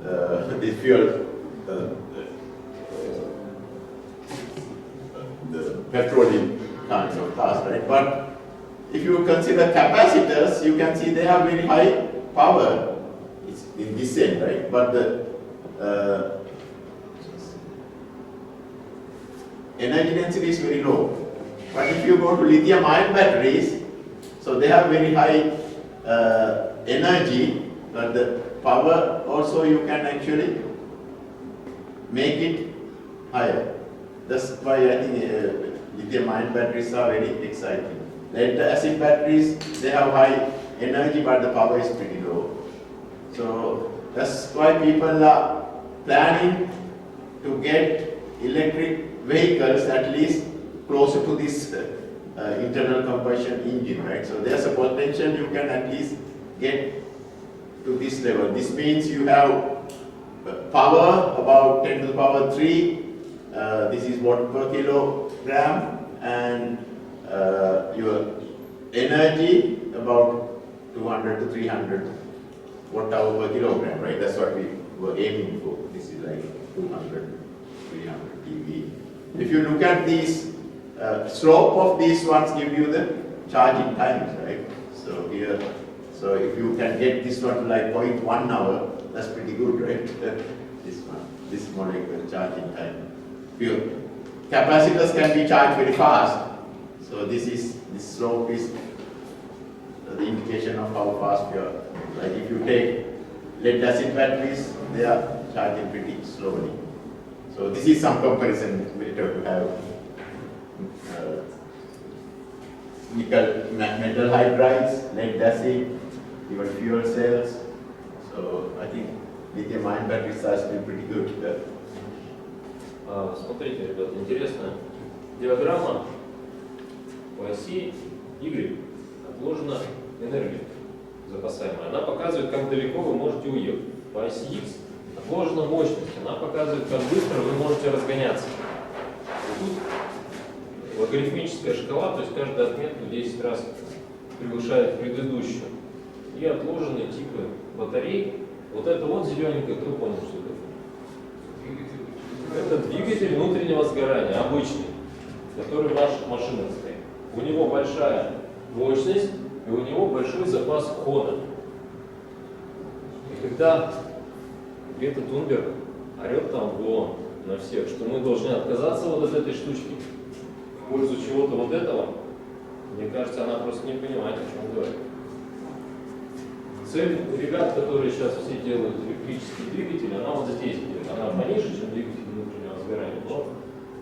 the fuel, the petroleum kinds of cars, right? But if you consider capacitors, you can see they have very high power. It's in this end, right? But the energy density is very low. But if you go to lithium-ion batteries, so they have very high energy, but the power also you can actually make it higher. That's why I think lithium-ion batteries are very exciting. Lead-acid batteries, they have high energy, but the power is pretty low. So that's why people are planning to get electric vehicles at least closer to this internal combustion engine, right? So there's a potential you can at least get to this level. This means you have power about 10 to the power 3. This is watt per kilogram, and your energy about 200 to 300 watt hour per kilogram, right? That's what we were aiming for. This is like 200, 300 dB. If you look at these, slope of these ones give you the charging times, right? So here, so if you can get this one to like 0.1 hour, that's pretty good, right? This one, this molecular charging time. Pure. Capacitors can be charged very fast. So this slope is the indication of how fast you are. Like if you take lead-acid batteries, they are charging pretty slowly. So this is some comparison better to have nickel metal hydrides, lead-acid, even fuel cells. So I think lithium-ion batteries are still pretty good. Смотрите, ребята, интересная диаграмма. По оси Y отложена энергия запасаемая. Она показывает, как далеко вы можете уехать. По оси X отложена мощность. Она показывает, как быстро вы можете разгоняться. И тут логарифмическая шкала, то есть каждая отметка в 10 раз превышает предыдущую. И отложенные типы батарей. Вот это вот зелененькое, кто понял, что это? Это двигатель внутреннего сгорания, обычный, который в наших машинах стоит. У него большая мощность и у него большой запас хода. И когда Грета Тунберг орет там на всех, что мы должны отказаться вот от этой штучки в пользу чего-то вот этого, мне кажется, она просто не понимает, о чем говорит. Цель ребят, которые сейчас все делают электрические двигатели, она вот здесь идет. Она пониже, чем двигатель внутреннего сгорания, но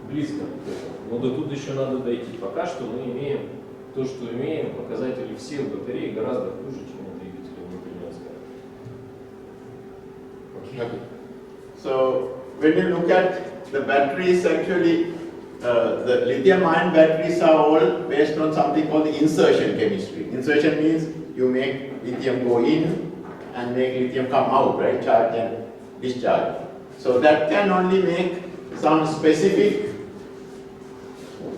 близко к этому. Но до тут еще надо дойти. Пока что мы имеем то, что имеем, показатели всех батарей гораздо хуже, чем у двигателя внутреннего сгорания. Okay. So when you look at the batteries, actually the lithium-ion batteries are all based on something called the insertion chemistry. Insertion means you make lithium go in and make lithium come out, right? Charge and discharge. So that can only make some specific,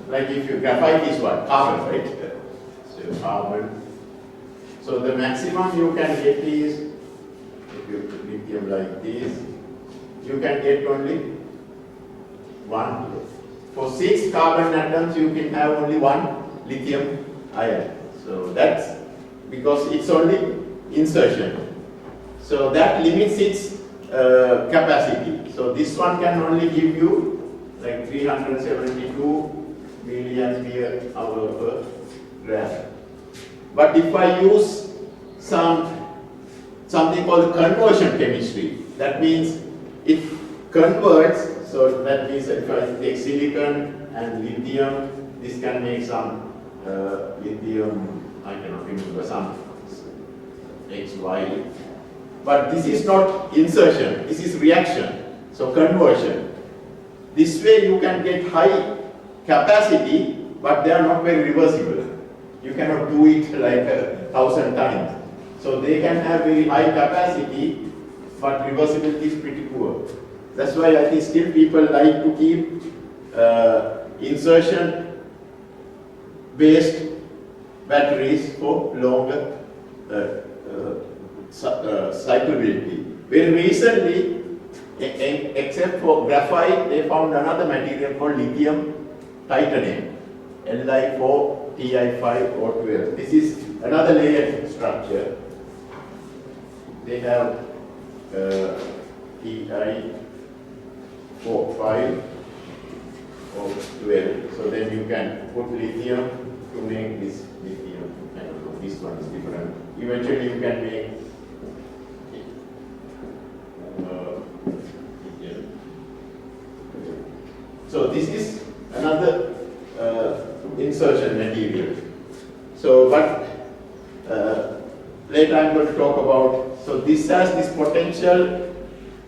like if you graphite is what? Carbon, right? So carbon. So the maximum you can get is, if you put lithium like this, you can get only 1. For 6 carbon atoms, you can have only 1 lithium ion. So that's because it's only insertion. So that limits its capacity. So this one can only give you like 372 milliampere hour per gram. But if I use something called conversion chemistry, that means it converts, so that means if I take silicon and lithium, this can make some lithium, I cannot remember, some XY. But this is not insertion, this is reaction, so conversion. This way you can get high capacity, but they are not very reversible. You cannot do it like 1,000 times. So they can have very high capacity, but reversibility is pretty poor. That's why I think still people like to keep insertion-based batteries for longer cyclability. Very recently, except for graphite, they found another material called lithium titanium, Li4Ti5O12. This is another layered structure. They have Ti4,5O12. So then you can put lithium to make this lithium. I don't know, this one is different. Eventually you can make so this is another insertion material. So but later I'm going to talk about, so this has this potential,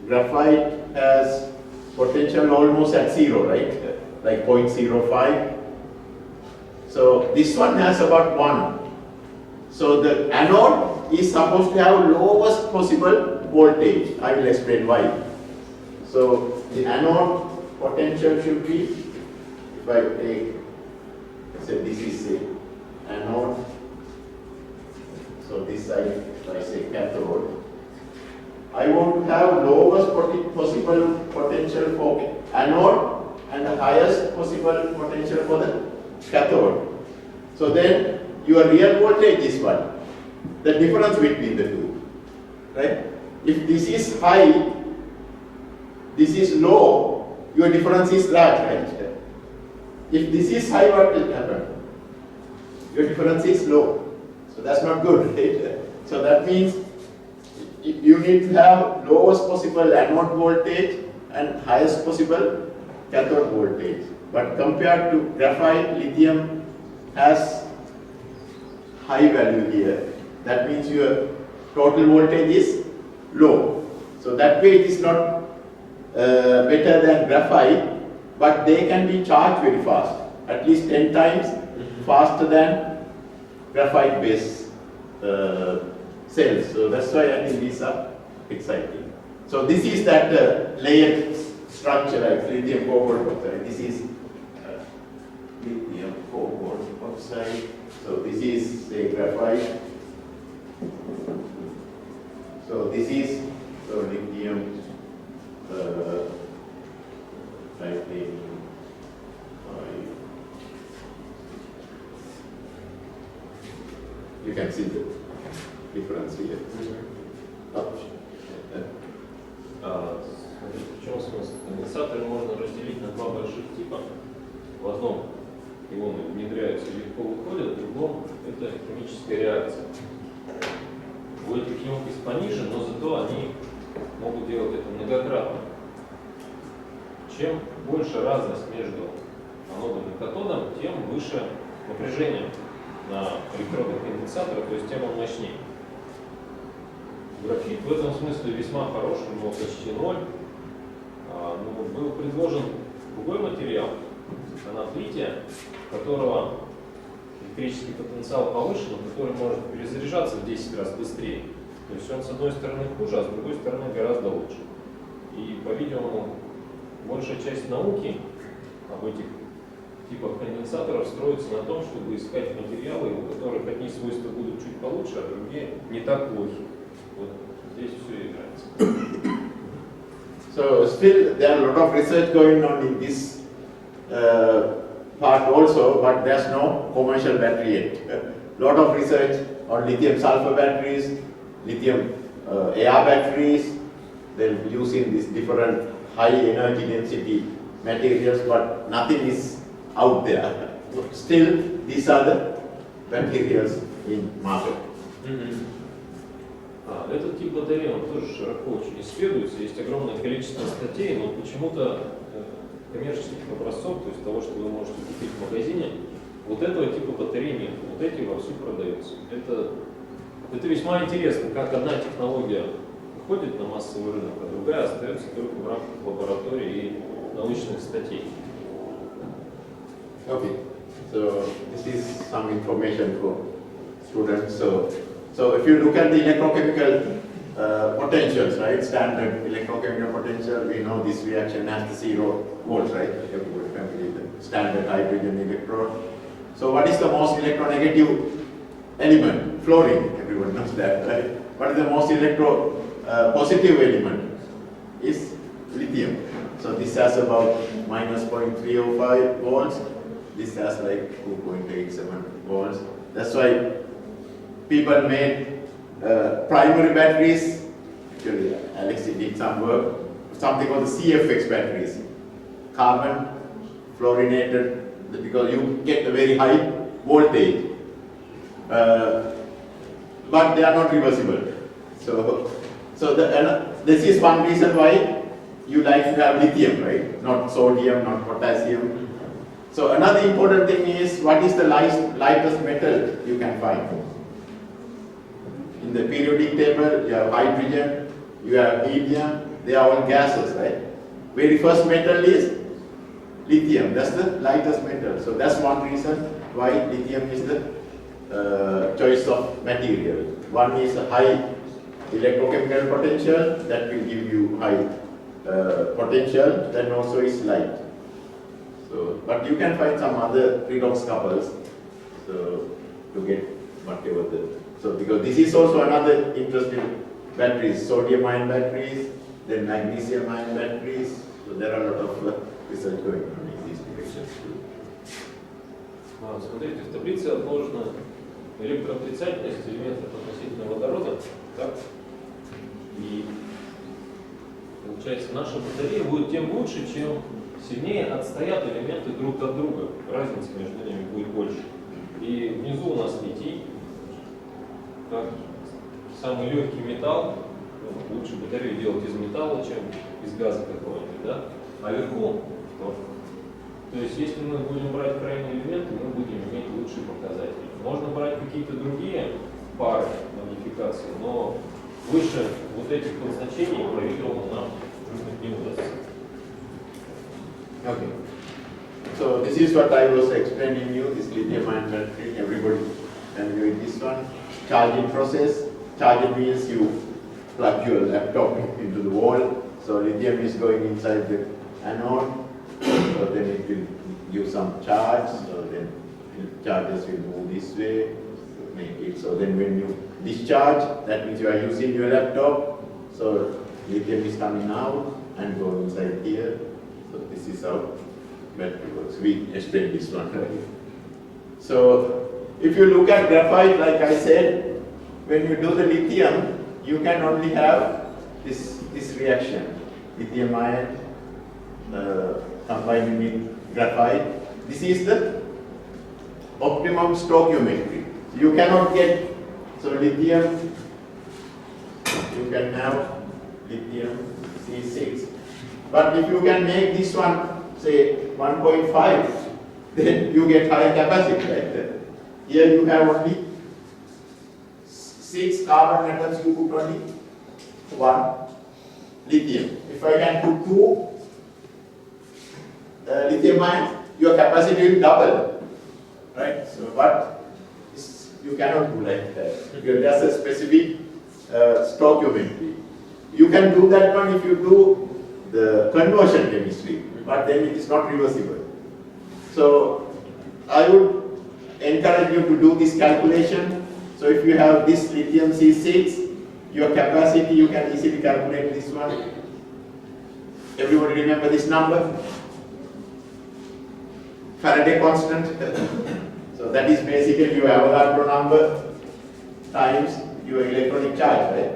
graphite has potential almost at zero, right? Like 0.05. So this one has about 1. So the anode is supposed to have lowest possible voltage. I will explain why. So the anode potential should be, if I take, say this is the anode, so this side, if I say cathode, I want to have lowest possible potential for anode and the highest possible potential for the cathode. So then your real voltage is what? The difference between the two, right? If this is high, this is low, your difference is large, right? If this is high, what will happen? Your difference is low. So that's not good, right? So that means you need to have lowest possible anode voltage and highest possible cathode voltage. But compared to graphite, lithium has high value here. That means your total voltage is low. So that way it is not better than graphite, but they can be charged very fast, at least 10 times faster than graphite based cells. So that's why I think these are exciting. So this is that layered structure, like lithium cobalt oxide. This is lithium cobalt oxide. So this is say graphite. So this is lithium titanium. You can see the difference here. В чем смысл? Конденсаторы можно разделить на два больших типа. В одном ионы внедряются и легко выходят, в другом это химическая реакция. У этих емкость пониже, но зато они могут делать это многократно. Чем больше разность между анодом и катодом, тем выше напряжение на электродных конденсаторах, то есть тем он мощнее. Графит в этом смысле весьма хороший, у него почти 0. Но был предложен другой материал, канат лития, у которого электрический потенциал повышен, который может перезаряжаться в 10 раз быстрее. То есть он с одной стороны хуже, а с другой стороны гораздо лучше. И, по-видимому, большая часть науки об этих типах конденсаторов строится на том, чтобы искать материалы, у которых одни свойства будут чуть получше, а другие не так плохи. Вот здесь все играется. So still there are a lot of research going on in this part also, but there's no commercial battery yet. A lot of research on lithium sulfur batteries, lithium AR batteries. They're using these different high energy density materials, but nothing is out there. Still, these are the materials in market. Этот тип батареи, он тоже широко очень исследуется, есть огромное количество статей, но почему-то коммерческих образцов, то есть того, что вы можете купить в магазине, вот этого типа батареи нет, вот эти вовсю продаются. Это весьма интересно, как одна технология выходит на массовый рынок, а другая остается только в рамках лаборатории и научных статей. Okay, so this is some information for students. So if you look at the electrochemical potentials, right, standard electrochemical potential, we know this reaction has the 0 volts, right? Everybody familiar with the standard hydrogen electrode. So what is the most electronegative element? Fluorine, everyone knows that, right? What is the most positive element? Is lithium. So this has about minus 0.305 volts. This has like 2.87 volts. That's why people made primary batteries. Actually, Alex did some work. Something called the CFX batteries. Carbon fluorinated, because you get a very high voltage. But they are not reversible. So this is one reason why you like to have lithium, right? Not sodium, not potassium. So another important thing is, what is the lightest metal you can find? In the periodic table, you have hydrogen, you have helium, they are all gases, right? Very first metal is lithium, that's the lightest metal. So that's one reason why lithium is the choice of material. One is a high electrochemical potential, that will give you high potential, then also is light. So, but you can find some other redox couples, so to get whatever so because this is also another interesting batteries, sodium ion batteries, then magnesium ion batteries. So there are a lot of research going on in these directions too. Смотрите, в таблице отложена электроотрицательность элементов относительно водорода, так? И получается, наша батарея будет тем лучше, чем сильнее отстоят элементы друг от друга. Разница между ними будет больше. И внизу у нас литий, как самый легкий металл. Лучше батарею делать из металла, чем из газа какого-нибудь, да? А вверху, то есть если мы будем брать крайние элементы, мы будем иметь лучшие показатели. Можно брать какие-то другие пары модификаций, но выше вот этих вот значений, по-видимому, нам не удастся. Okay. So this is what I was explaining you, this lithium-ion battery. Everybody familiar with this one? Charging process. Charging means you plug your laptop into the wall. So lithium is going inside the anode. So then it will give some charge. So then charges will move this way to make it. So then when you discharge, that means you are using your laptop. So lithium is coming out and going inside here. So this is how battery works. We explained this one, right? So if you look at graphite, like I said, when you do the lithium, you can only have this reaction. Lithium ion combined with graphite. This is the optimum stoichiometry. You cannot get, so lithium, you can have lithium C6. But if you can make this one, say 1.5, then you get higher capacity, right? Here you have only 6 carbon atoms, you put only 1 lithium. If I can put 2 lithium ions, your capacity will double, right? So, but you cannot do like that. Because there's a specific stoichiometry. You can do that one if you do the conversion chemistry, but then it is not reversible. So I would encourage you to do this calculation. So if you have this lithium C6, your capacity, you can easily calculate this one. Everybody remember this number? Faraday Constant. So that is basically your Avogadro number times your electronic charge, right?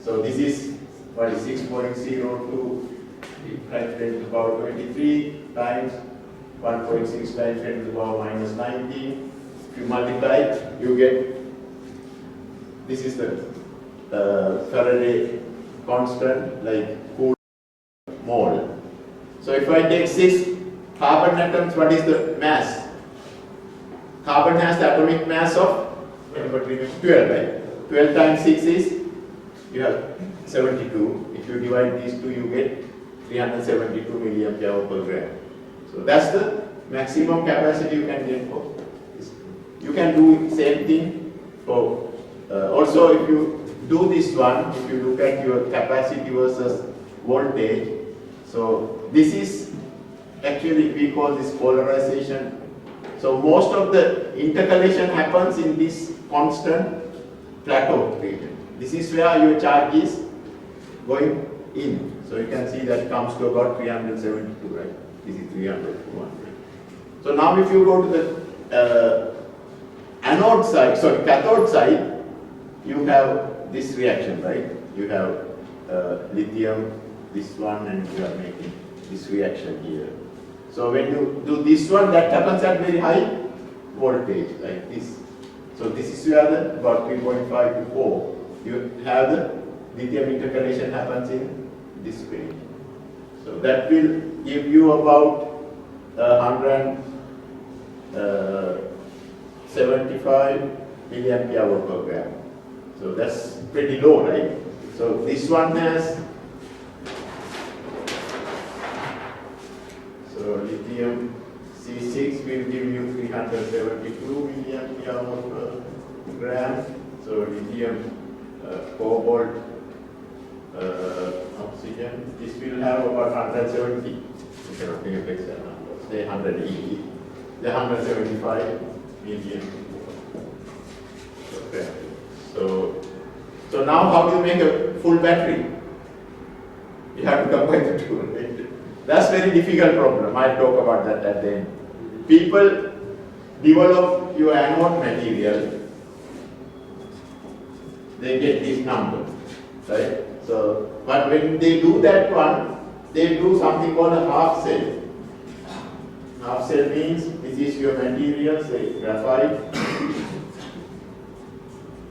So this is what is 6.02 times 10 to the power 23 times 1.6 times 10 to the power minus 19. If you multiply, you get, this is the Faraday Constant, like cool mole. So if I take 6 carbon atoms, what is the mass? Carbon has the atomic mass of 12, right? 12 times 6 is, you have 72. If you divide these two, you get 372 milliampere per gram. So that's the maximum capacity you can get for this. You can do same thing for, also if you do this one, if you look at your capacity versus voltage, so this is actually, we call this polarization. So most of the intercalation happens in this constant plateau region. This is where your charge is going in. So you can see that comes to about 372, right? This is 300. So now if you go to the anode side, sorry, cathode side, you have this reaction, right? You have lithium, this one, and you are making this reaction here. So when you do this one, that happens at very high voltage, like this. So this is where the about 3.5 to 4. You have the lithium intercalation happens in this range. So that will give you about 175 milliampere per gram. So that's pretty low, right? So this one has, so lithium C6 will give you 372 milliampere per gram. So lithium, cobalt, oxygen, this will have about 170. You cannot take a fixed number, say 180, the 175 million. Okay. So now how do you make a full battery? You have to combine the two, right? That's very difficult problem. I'll talk about that at the end. People develop your anode material, they get this number, right? So, but when they do that one, they do something called a half cell. Half cell means this is your material, say graphite.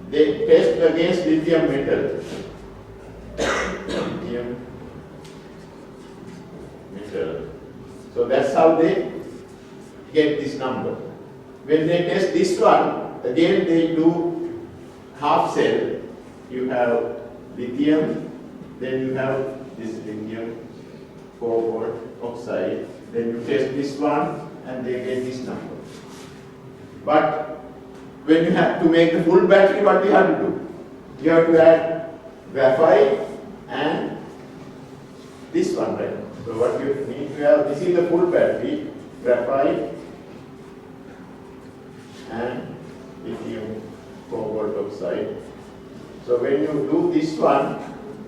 They test against lithium metal. Lithium metal. So that's how they get this number. When they test this one, again they do half cell. You have lithium, then you have this lithium, cobalt, oxide. Then you test this one and they get this number. But when you have to make the full battery, what you have to do? You have to add graphite and this one, right? So what you need to have, this is the full battery, graphite and lithium, cobalt oxide. So when you do this one,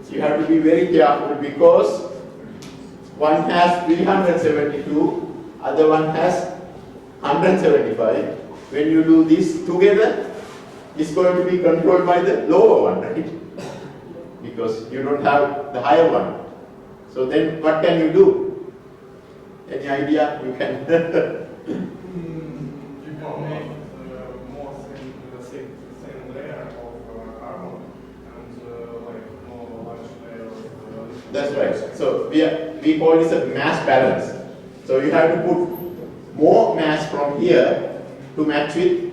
you have to be very careful because one has 372, other one has 175. When you do this together, it's going to be controlled by the lower one, right? Because you don't have the higher one. So then what can you do? Any idea? You can You can make more thin layer of carbon and like more large layer of That's right. So we call this a mass balance. So you have to put more mass from here to match with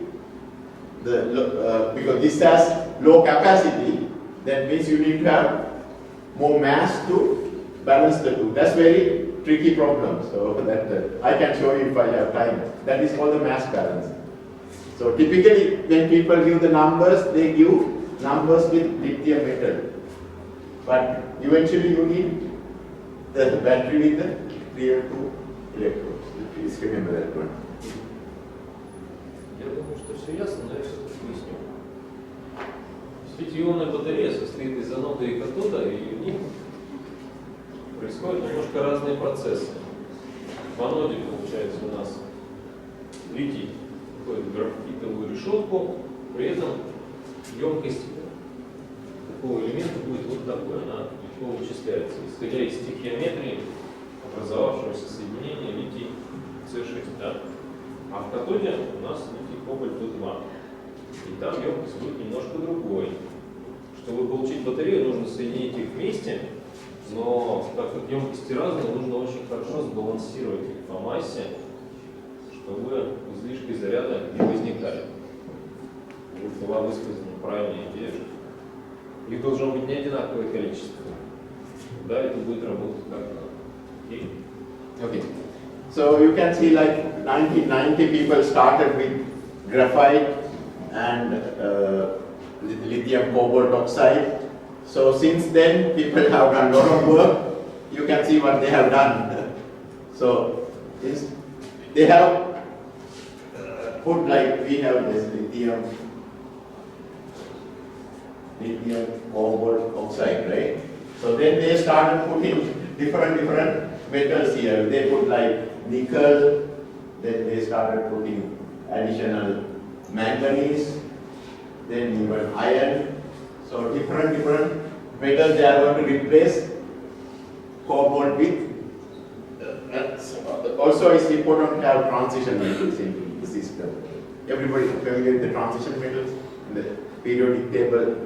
the, because this has low capacity, that means you need to have more mass to balance the two. That's very tricky problem. So that I can show you if I have time. That is called the mass balance. So typically when people give the numbers, they give numbers with lithium metal. But eventually you need the battery with the real two electrodes. Please remember that one. Я думаю, что все ясно, но я все-таки поясню. Литий-ионная батарея состоит из анода и катода, и у них происходят немножко разные процессы. В аноде получается у нас литий входит в графитовую решетку, при этом емкость такого элемента будет вот такой, она легко вычисляется, исходя из стихиометрии образовавшегося соединения литий С6. Да? А в катоде у нас литий кобальт 2. И там емкость будет немножко другой. Что Чтобы получить батарею, нужно соединить их вместе, но так как емкости разные, нужно очень хорошо сбалансировать их по массе, чтобы излишки заряда не возникали. Вот была высказана правильная идея. Их должно быть не одинаковое количество. Да, это будет работать как надо. Okay. So you can see like 90 people started with graphite and lithium cobalt oxide. So since then people have done a lot of work. You can see what they have done. So they have put like we have this lithium cobalt oxide, right? So then they started putting different metals here. They put like nickel, then they started putting additional manganese, then even iron. So different metals they are going to replace cobalt with. Also it's important to have transition metals in the system. Everybody familiar with the transition metals? The periodic table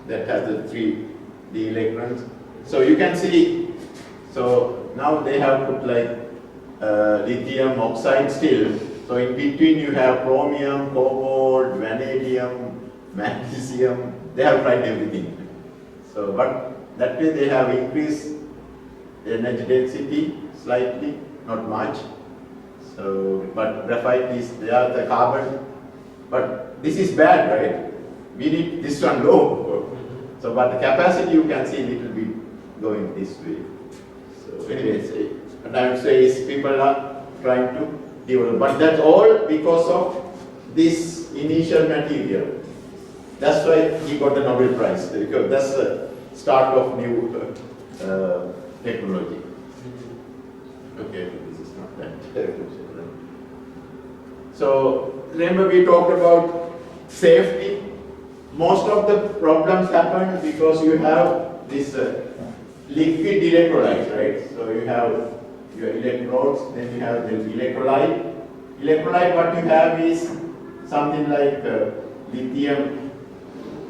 that has the 3D electrons. So you can see, so now they have put like lithium oxide still. So in between you have chromium, cobalt, vanadium, magnesium. They have tried everything. So, but that way they have increased energy density slightly, not much. So, but graphite is, they are the carbon. But this is bad, right? We need this one low. So, but the capacity you can see little bit going this way. So, anyways, what I would say is people are trying to develop, but that's all because of this initial material. That's why he got the Nobel Prize, because that's the start of new technology. Okay, this is not that. So remember we talked about safety. Most of the problems happen because you have this liquid electrolytes, right? So you have your electrodes, then you have the electrolyte. Electrolyte, what you have is something like lithium,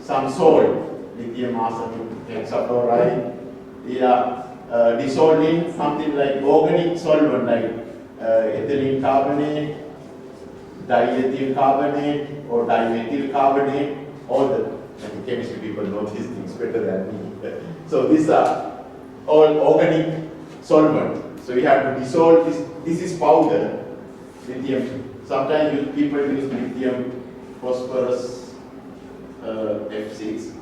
some salt, lithium arsenic, hexafluoride. They are dissolved in something like organic solvent like ethylene carbonate, diethyl carbonate, or dimethyl carbonate. All the chemistry people know these things better than me. So these are all organic solvent. So you have to dissolve this. This is powder, lithium. Sometimes people use lithium phosphorus F6.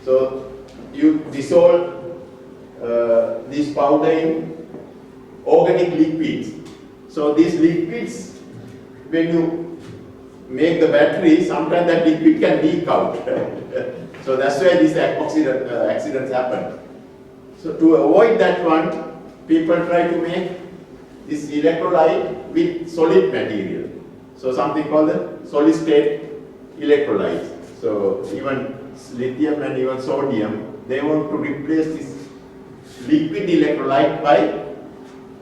So you dissolve this powder in organic liquids. So these liquids, when you make the battery, sometimes that liquid can leak out. So that's why these accidents happen. So to avoid that one, people try to make this electrolyte with solid material. So something called the solid state electrolytes. So even lithium and even sodium, they want to replace this liquid electrolyte by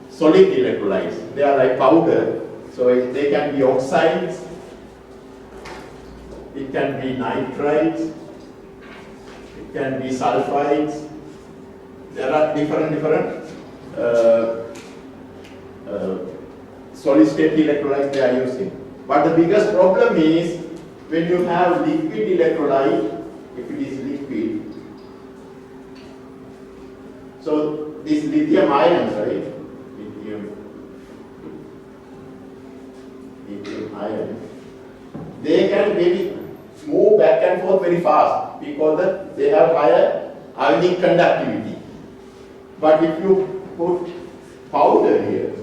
solid electrolytes. They are like powder, so they can be oxides, it can be nitrides, it can be sulfides. There are different solid state electrolytes they are using. But the biggest problem is when you have liquid electrolyte, if it is liquid, so these lithium ions, right? Lithium ion, they can really move back and forth very fast because they have higher ionic conductivity. But if you put powder here,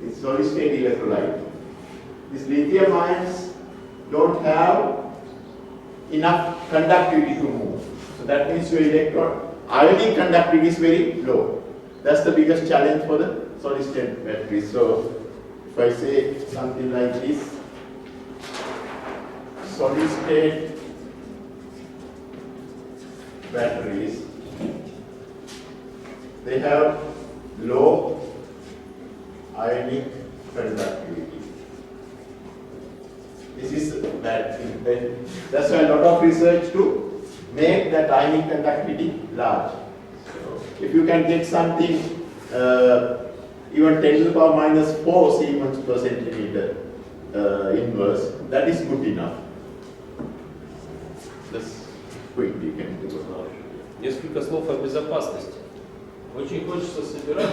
it's solid state electrolyte, these lithium ions don't have enough conductivity to move. So that means your ionic conductivity is very low. That's the biggest challenge for the solid state batteries. So if I say something like this, solid state batteries, they have low ionic conductivity. This is bad thing. That's why a lot of research to make the ionic conductivity large. So if you can get something even 10 to the power minus 4 Siemens per centimeter inverse, that is good enough. That's quick you can do it. Несколько слов о безопасности. Очень хочется собирать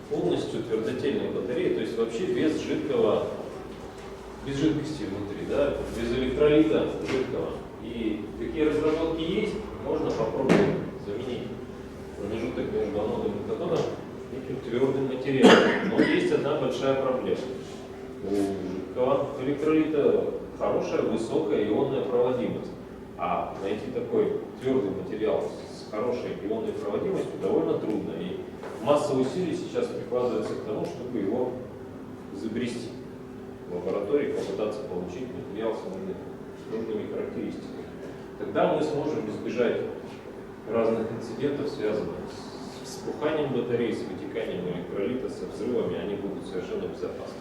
полностью твердотельные батареи, то есть вообще без жидкости внутри, да, без электролита жидкого. И такие разработки есть, можно попробовать заменить промежуток между анодом и катодом этим твердым материалом. Но есть одна большая проблема. У жидкого электролита хорошая, высокая ионная проводимость. А найти такой твердый материал с хорошей ионной проводимостью довольно трудно. И масса усилий сейчас прикладывается к тому, чтобы его изобрести в лаборатории, попытаться получить материал с нужными характеристиками. Тогда мы сможем избежать разных инцидентов, связанных с вспуханием батареи, с вытеканием электролита, со взрывами, они будут совершенно безопасны.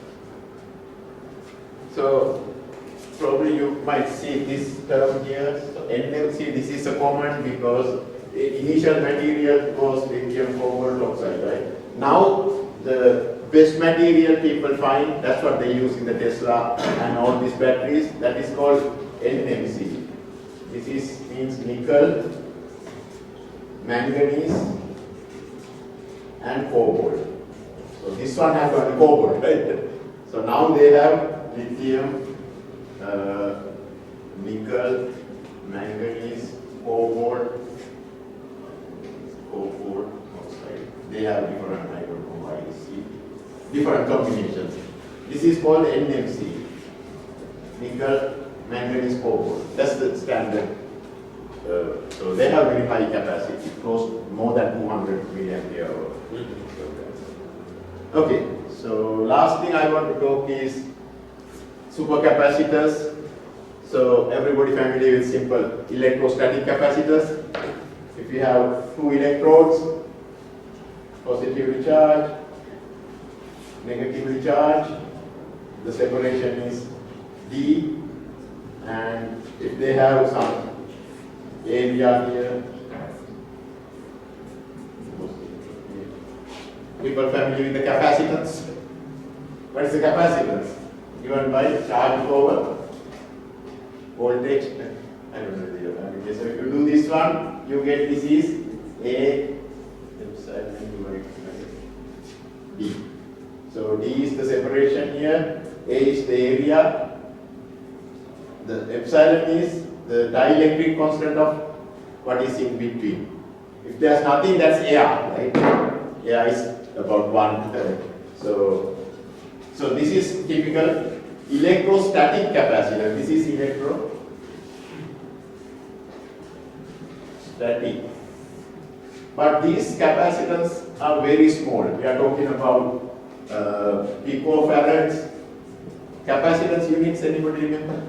So probably you might see this term here. So NMC, this is a common because the initial material was lithium cobalt oxide, right? Now the best material people find, that's what they use in the Tesla and all these batteries, that is called NMC. This means nickel, manganese and cobalt. So this one has only cobalt, right? So now they have lithium, nickel, manganese, cobalt oxide. They have different, I don't know why you see, different combinations. This is called NMC, nickel, manganese, cobalt. That's the standard. So they have very high capacity, close more than 200 milliampere hour. Okay, so last thing I want to talk is supercapacitors. So everybody familiar with simple electrostatic capacitors. If you have two electrodes, positively charged, negatively charged, the separation is D, and if they have some area here, people familiar with the capacitance? What is the capacitance? Given by charge over voltage. I don't know the family. So if you do this one, you get this is A epsilon divided by D. So D is the separation here, A is the area, the epsilon is the dielectric constant of what is in between. If there's nothing, that's air, right? Air is about 1/3. So this is typical electrostatic capacitor. This is electrostatic. But these capacitors are very small. We are talking about picofarads. Capacitance units, anybody remember?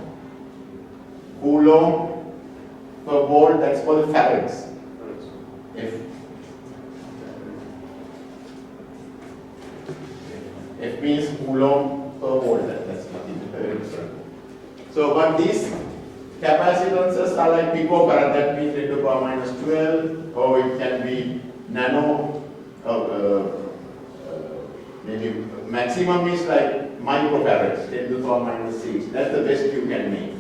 Coulomb per volt, that's called farads. F means Coulomb per volt, that's nothing very different. So, but these capacitances are like picofarad, that means 10 to the power minus 12, or it can be nano, maybe maximum is like microfarads, 10 to the power minus 6. That's the best you can make.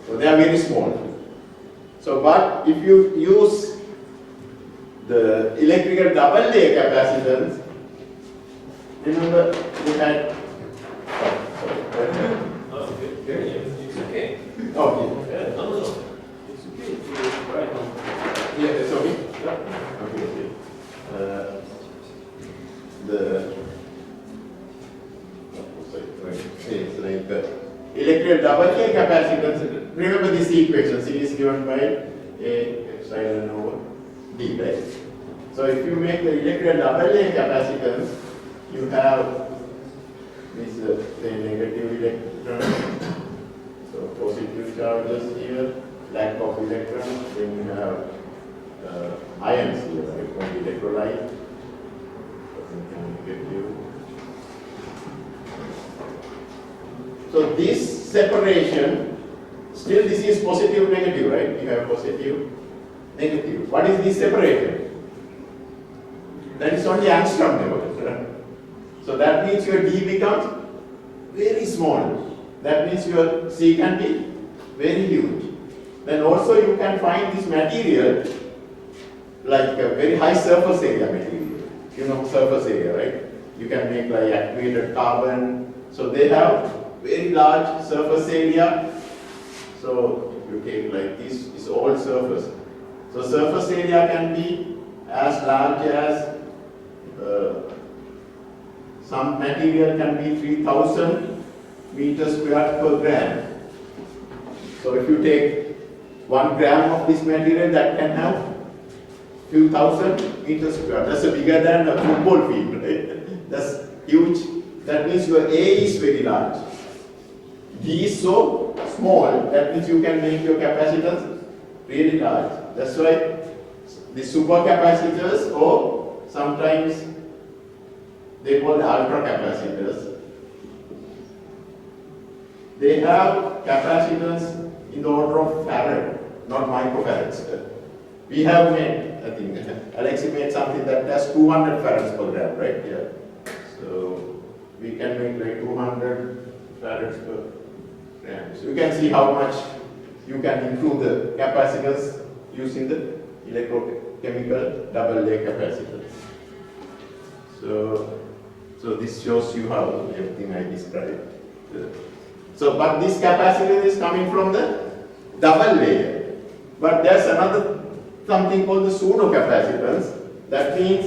So they are very small. So, but if you use the electrical double layer capacitance, remember we had. It's okay. Okay. Yeah, no. It's okay. It's right on. Yeah, sorry. Okay. It's like electrical double layer capacitance. Remember this equation, C is given by A epsilon over D, right? So if you make the electrical double layer capacitance, you have this negative electron, so positive charges here, lack of electrons, then you have ions here, right, from the electrolyte, negative. So this separation Still this is positive, negative, right? You have positive, negative. What is this separator? That is only angstrom level. Right? So that means your D becomes very small. That means your C can be very huge. Then also you can find this material like a very high surface area material. You know surface area, right? You can make like activated carbon. So they have very large surface area. So if you take like this, it's all surface. So surface area can be as large as some material can be 3000 meters squared per gram. So if you take 1 gram of this material, that can have few thousand meters squared. That's bigger than a football field, right? That's huge. That means your A is very large. D is so small, that means you can make your capacitance really large. That's why the supercapacitors, or sometimes they call the ultracapacitors, they have capacitance in the order of farad, not microfarads. We have made, I think, Alex made something that has 200 farads per gram, right? Yeah. So we can make like 200 farads per gram. So you can see how much you can improve the capacitance using the electrochemical double layer capacitors. So this shows you how everything I described. So, but this capacitance is coming from the double layer. But there's another something called the pseudo capacitance. That means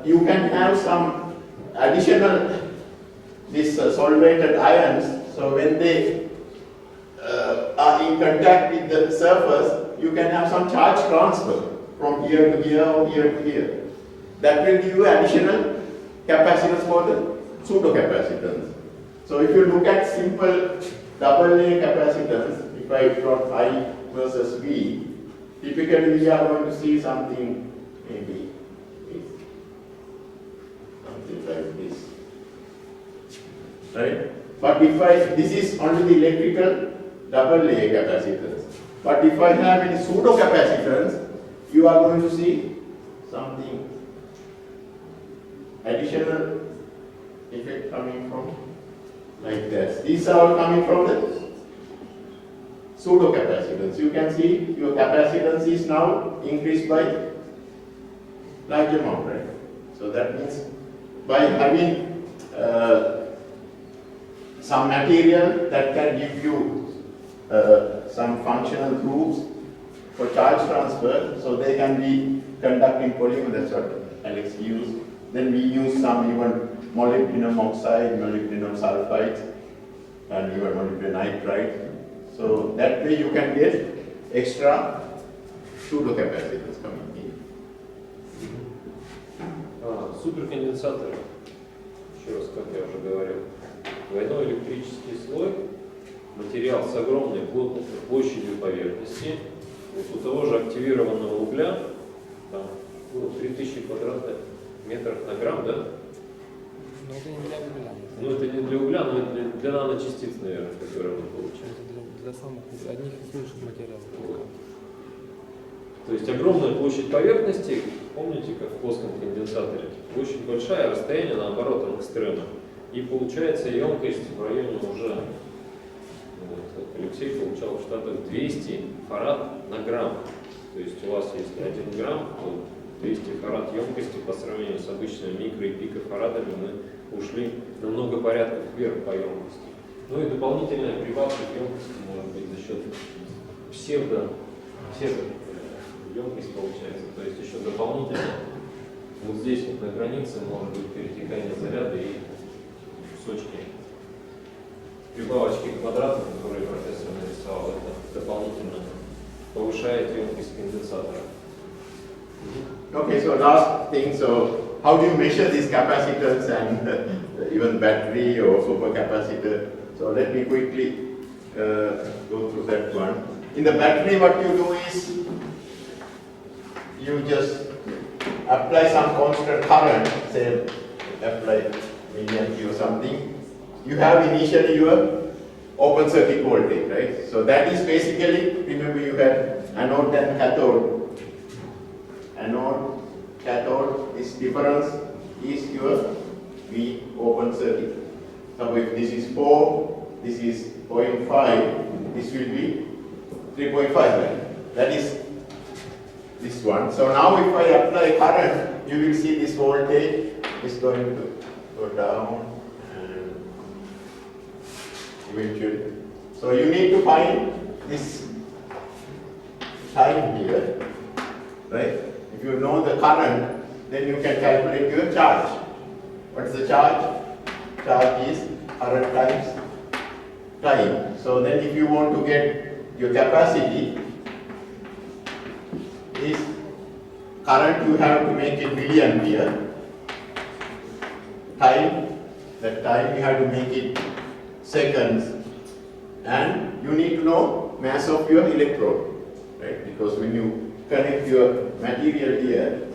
you can have some additional these solvated ions. So when they are in contact with the surface, you can have some charge transfer from here to here or here to here. That will give you additional capacitance for the pseudo capacitance. So if you look at simple double layer capacitance, if I plot I versus V, typically we are going to see something maybe something like this, right? But if this is only the electrical double layer capacitance. But if I have any pseudo capacitance, you are going to see something additional effect coming from like this. These are all coming from the pseudo capacitance. You can see your capacitance is now increased by large amount, right? So that means by having some material that can give you some functional groups for charge transfer, so they can be conducting polymer. That's what Alex used. Then we use some even molybdenum oxide, molybdenum sulfide, and even molybdenum nitride. So that way you can get extra pseudo capacitors coming in. Суперконденсаторы, еще раз, как я уже говорил, двойной электрический слой, материал с огромной площадью поверхности, вот у того же активированного угля, там, 3000 квадратных метров на грамм, да? Но это не для угля. Ну это не для угля, но это для наночастиц, наверное, которые мы получаем. Это для самых одних из лучших материалов. Вот. То есть огромная площадь поверхности, помните, как в плоском конденсаторе, площадь большая, расстояние наоборот от экстрема. И получается емкость в районе уже, вот, Алексей получал в Штатах 200 фарад на грамм. То есть у вас если 1 грамм, то 200 фарад емкости по сравнению с обычными микро- и пикофарадами мы ушли на много порядков вверх по емкости. Ну и дополнительная прибавка к емкости может быть за счет псевдо емкость получается. То есть еще дополнительно вот здесь вот на границе может быть перетекание заряда и кусочки прибавочки квадратов, которые профессор нарисовал, это дополнительно повышает емкость конденсатора. Okay, so last thing, so how do you measure these capacitors and even battery or supercapacitor? So let me quickly go through that one. In the battery, what you do is you just apply some constant current, say apply milliampere or something. You have initially your open circuit voltage, right? So that is basically, remember you had anode and cathode. Anode, cathode, this difference is your V open circuit. So if this is 4, this is 0.5, this will be 3.5, right? That is this one. So now if I apply current, you will see this voltage is going to go down and eventually. So you need to find this time here, right? If you know the current, then you can calculate your charge. What is the charge? Charge is current times time. So then if you want to get your capacity, is current you have to make it milliampere. Time, that time you have to make it seconds. And you need to know mass of your electrode, right? Because when you connect your material here,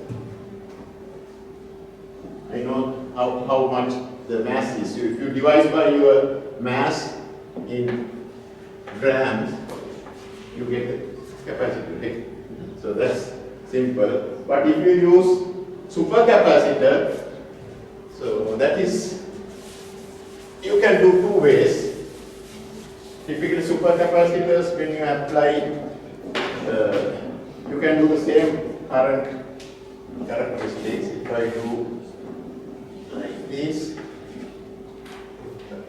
I know how much the mass is. So if you divide by your mass in grams, you get the capacity, right? So that's simple. But if you use supercapacitor, so that is, you can do two ways. Typically supercapacitors, when you apply, you can do the same current characteristics. If I do like this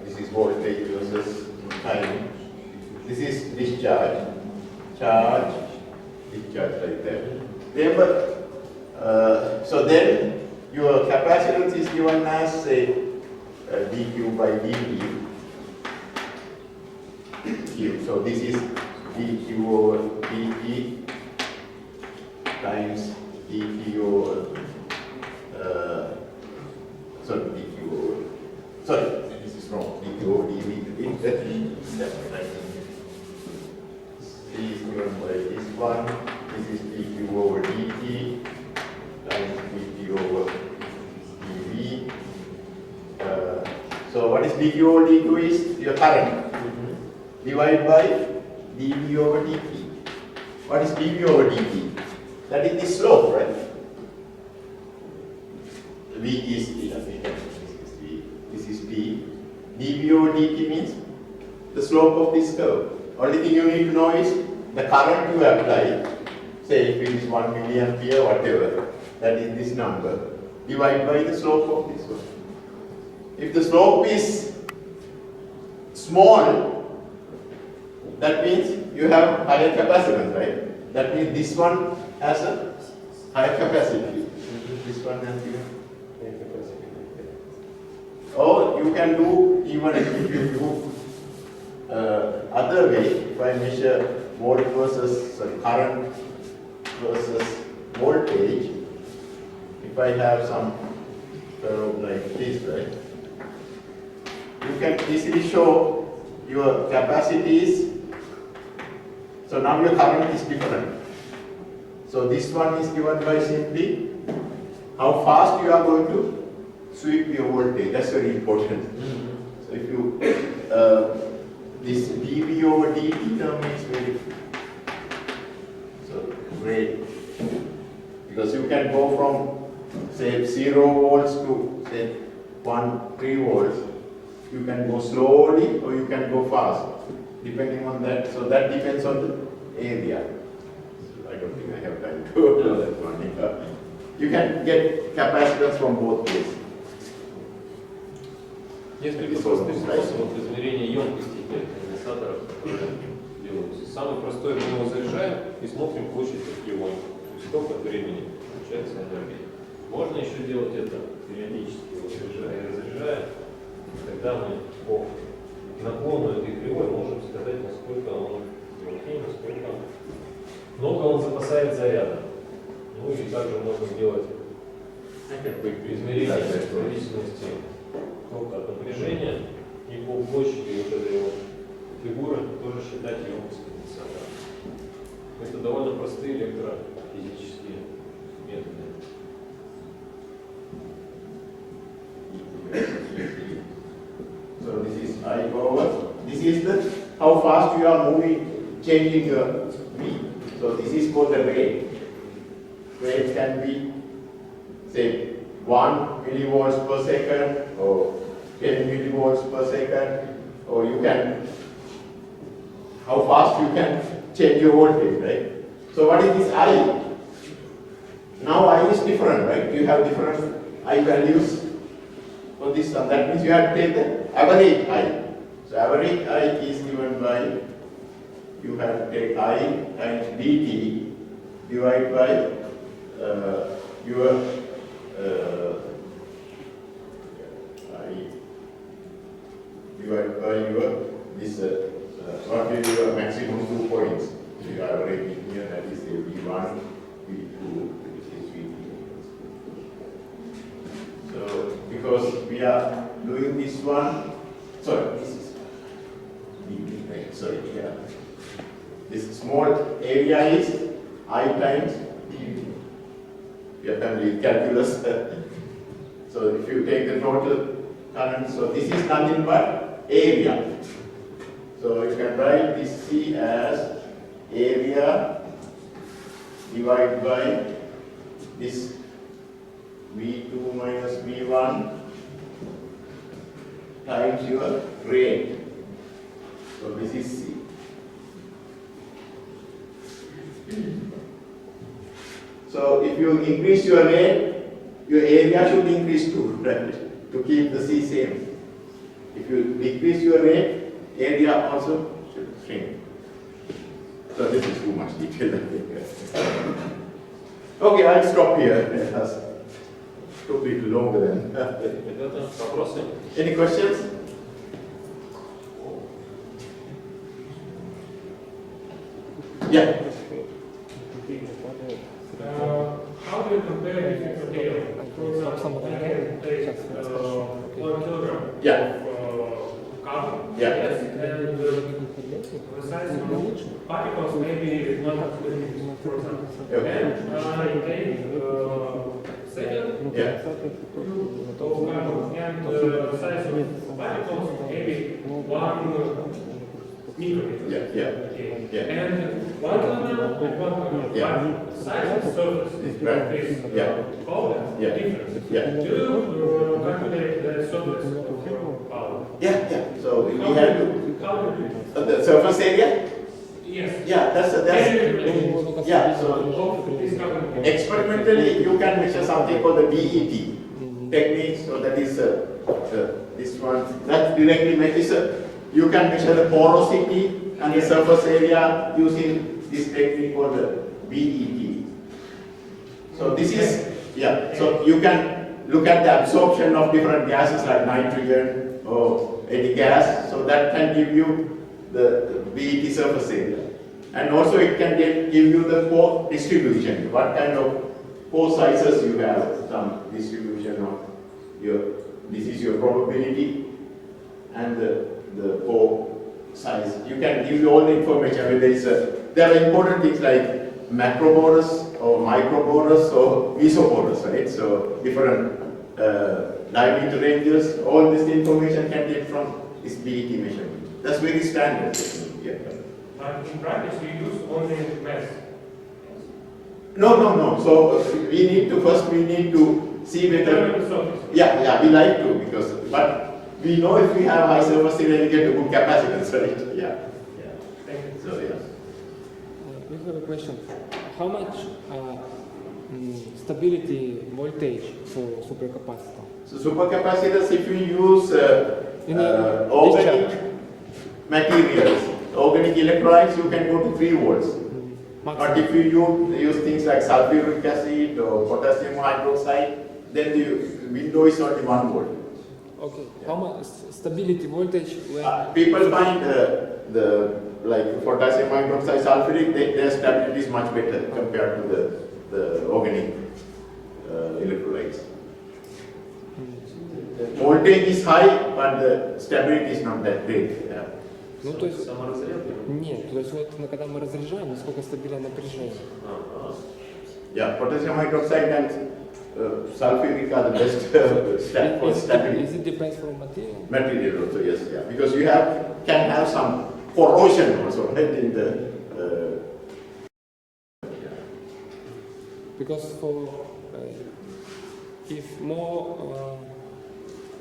is voltage versus time. This is discharge, charge, discharge like that. Remember, so then your capacitance is given as say dq by dt. Q. So this is dq over dt times dt over dq over, sorry, this is wrong, dq over dv. C is given by this one, this is dq over dt times dt over dv. So what is dq over dq is your current. Divided by dv over dt. What is dv over dt? That is the slope, right? V is t, this is t. dv over dt means the slope of this curve. Only thing you need to know is the current you apply. Say if it is 1 milliampere, whatever, that is this number, divided by the slope of this one. If the slope is small, that means you have higher capacitance, right? That means this one has a higher capacity. This one has a higher capacity. Or you can do, even if you do other way, if I measure volt versus current versus voltage, if I have some curve like this, right? You can easily show your capacities. So now your current is different. So this one is given by simply how fast you are going to sweep your voltage. That's very important. So if you this dv over dt term is very great, because you can go from say 0 volts to say 3 volts. You can go slowly or you can go fast, depending on that. So that depends on the area. So I don't think I have time to do that one. You can get capacitance from both ways. Несколько простых способов измерения емкости конденсаторов, которые делаются. Самый простой, мы его заряжаем и смотрим площадь региона. То есть сколько времени получается энергия. Можно еще делать это периодически, его заряжая и разряжая. Тогда мы по наклону этой кривой можем сказать, насколько он мелкий, насколько много он запасает заряда. Ну и также можно делать измерение в зависимости только от напряжения и по площади вот этой вот фигуры тоже считать емкость конденсатора. Это довольно простые электрохимические методы. So this is I over, this is the fast you are moving, changing your V. So this is called the rate. Rate can be, say, 1 millivolts per second or 10 millivolts per second, or you can, how fast you can change your voltage, right? So what is this I? Now I is different, right? You have different I values for this one. That means you have to take the average I. So average I is given by, you have to take I times dt divided by your I divided by your this what will be your maximum 2 points. So you have average here, that is a V1, V2, this is V3. So because we are doing this one, sorry, this is V, right? Sorry, yeah. This small area is I times we are familiar with calculus. So if you take the total current, so this is nothing but area. So you can write this C as area divided by this V2 minus V1 times your rate. So this is C. So if you increase your rate, your area should increase too, right? To keep the C same. If you decrease your rate, area also should shrink. So this is too much detail, I think. Okay, I'll stop here. It has took a little longer than. Any questions? Yeah. How do you compare different materials? For example, I can take 1 kilogram Yeah. of carbon. Yeah. Yes, and the size of particles may be 1 millimeter, for example. Okay. And I take second Yeah. of carbon, and the size of particles may be 1 micrometer. Yeah. Yeah. Okay. Yeah. And 1 kilogram and 1 kilogram. Yeah. But size of surface is Right. different. Yeah. Different. Yeah. Do you calculate the surface of power? Yeah. Yeah. So we have to How do you do it? the surface area. Yes. Yeah. That's yeah. So experimentally, you can measure something called the BET technique. So that is this one. That directly measures. You can measure the porosity and the surface area using this technique called the BET. So this is So you can look at the absorption of different gases like nitrogen or any gas. So that can give you the BET surface area. And also it can give you the pore distribution. What kind of pore sizes you have, some distribution of your, this is your probability and the pore size. You can give you all the information. I mean, there are important things like macroporous or microporous or mesoporous, right? So different diameter ranges, all this information can get from this BET measurement. That's very standard technique. Yeah. But in practice, we use only mass. No. So we need to see whether. Yeah, we like to but we know if we have high surface area, we get a good capacitance, right? Yeah. Thank you. So yeah. We have a question. How much stability voltage for supercapacitor? So supercapacitors, if you use organic materials, organic electrolytes, you can go to 3 volts. But if you use things like sulfuric acid or potassium hydroxide, then the window is only 1 volt. Okay. Yeah. How much stability voltage? People find the like potassium hydroxide, sulfuric, their stability is much better compared to the organic electrolytes. Voltage is high, but the stability is not that great. Yeah. Ну, то есть, нет, то есть вот когда мы разряжаем, насколько стабильное напряжение. Yeah, potassium hydroxide and sulfuric are the best for stability. Is it depends from material? Material also, yes, yeah. Because you can have some corrosion also, right, in the Because for if more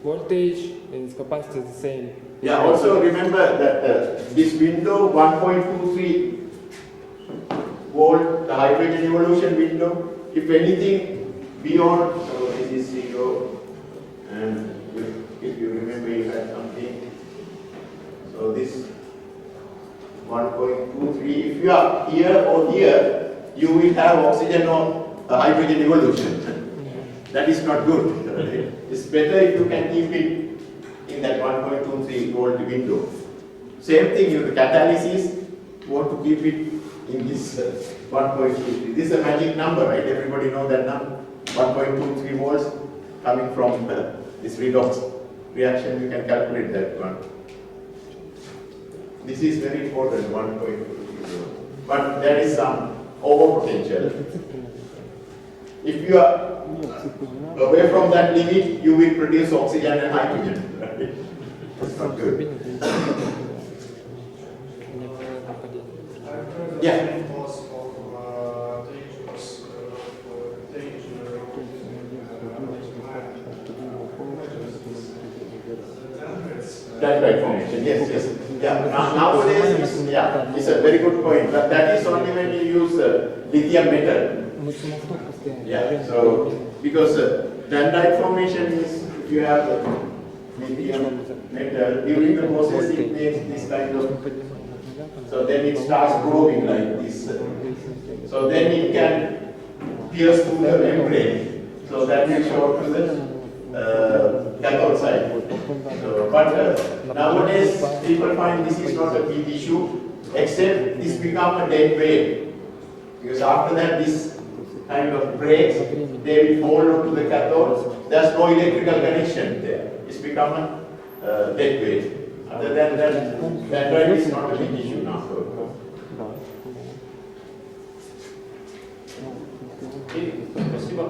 voltage and capacity is the same. yeah, also remember that this window 1.23 volt, the hydrogen evolution window, if anything beyond, so this is 0, and if you remember you had something, so this 1.23, if you are here or here, you will have oxygen or hydrogen evolution. That is not good. It's better if you can keep it in that 1.23 volt window. Same thing, the catalysis, you want to keep it in this 1.23. This is a magic number, right? Everybody know that number. 1.23 volts coming from this redox reaction, you can calculate that one. This is very important, 1.23 volts. But there is some over potential. If you are away from that limit, you will produce oxygen and hydrogen. Right? That's not good. Yeah. Dendrite formation, yes, yes. Yeah. Nowadays, it's a very good point. But that is only when you use lithium metal. Yeah, so because dendrite formation is if you have lithium metal, during the process it makes this kind of, so then it starts growing like this. So then it can pierce through the membrane. So that will show to the cathode side. So, but nowadays people find this is not a big issue, except this become a dead weight. Because after that this kind of breaks, they will hold on to the cathode. There's no electrical connection there. It's become a dead weight. Other than that, dendrite is not a big issue now. Спасибо.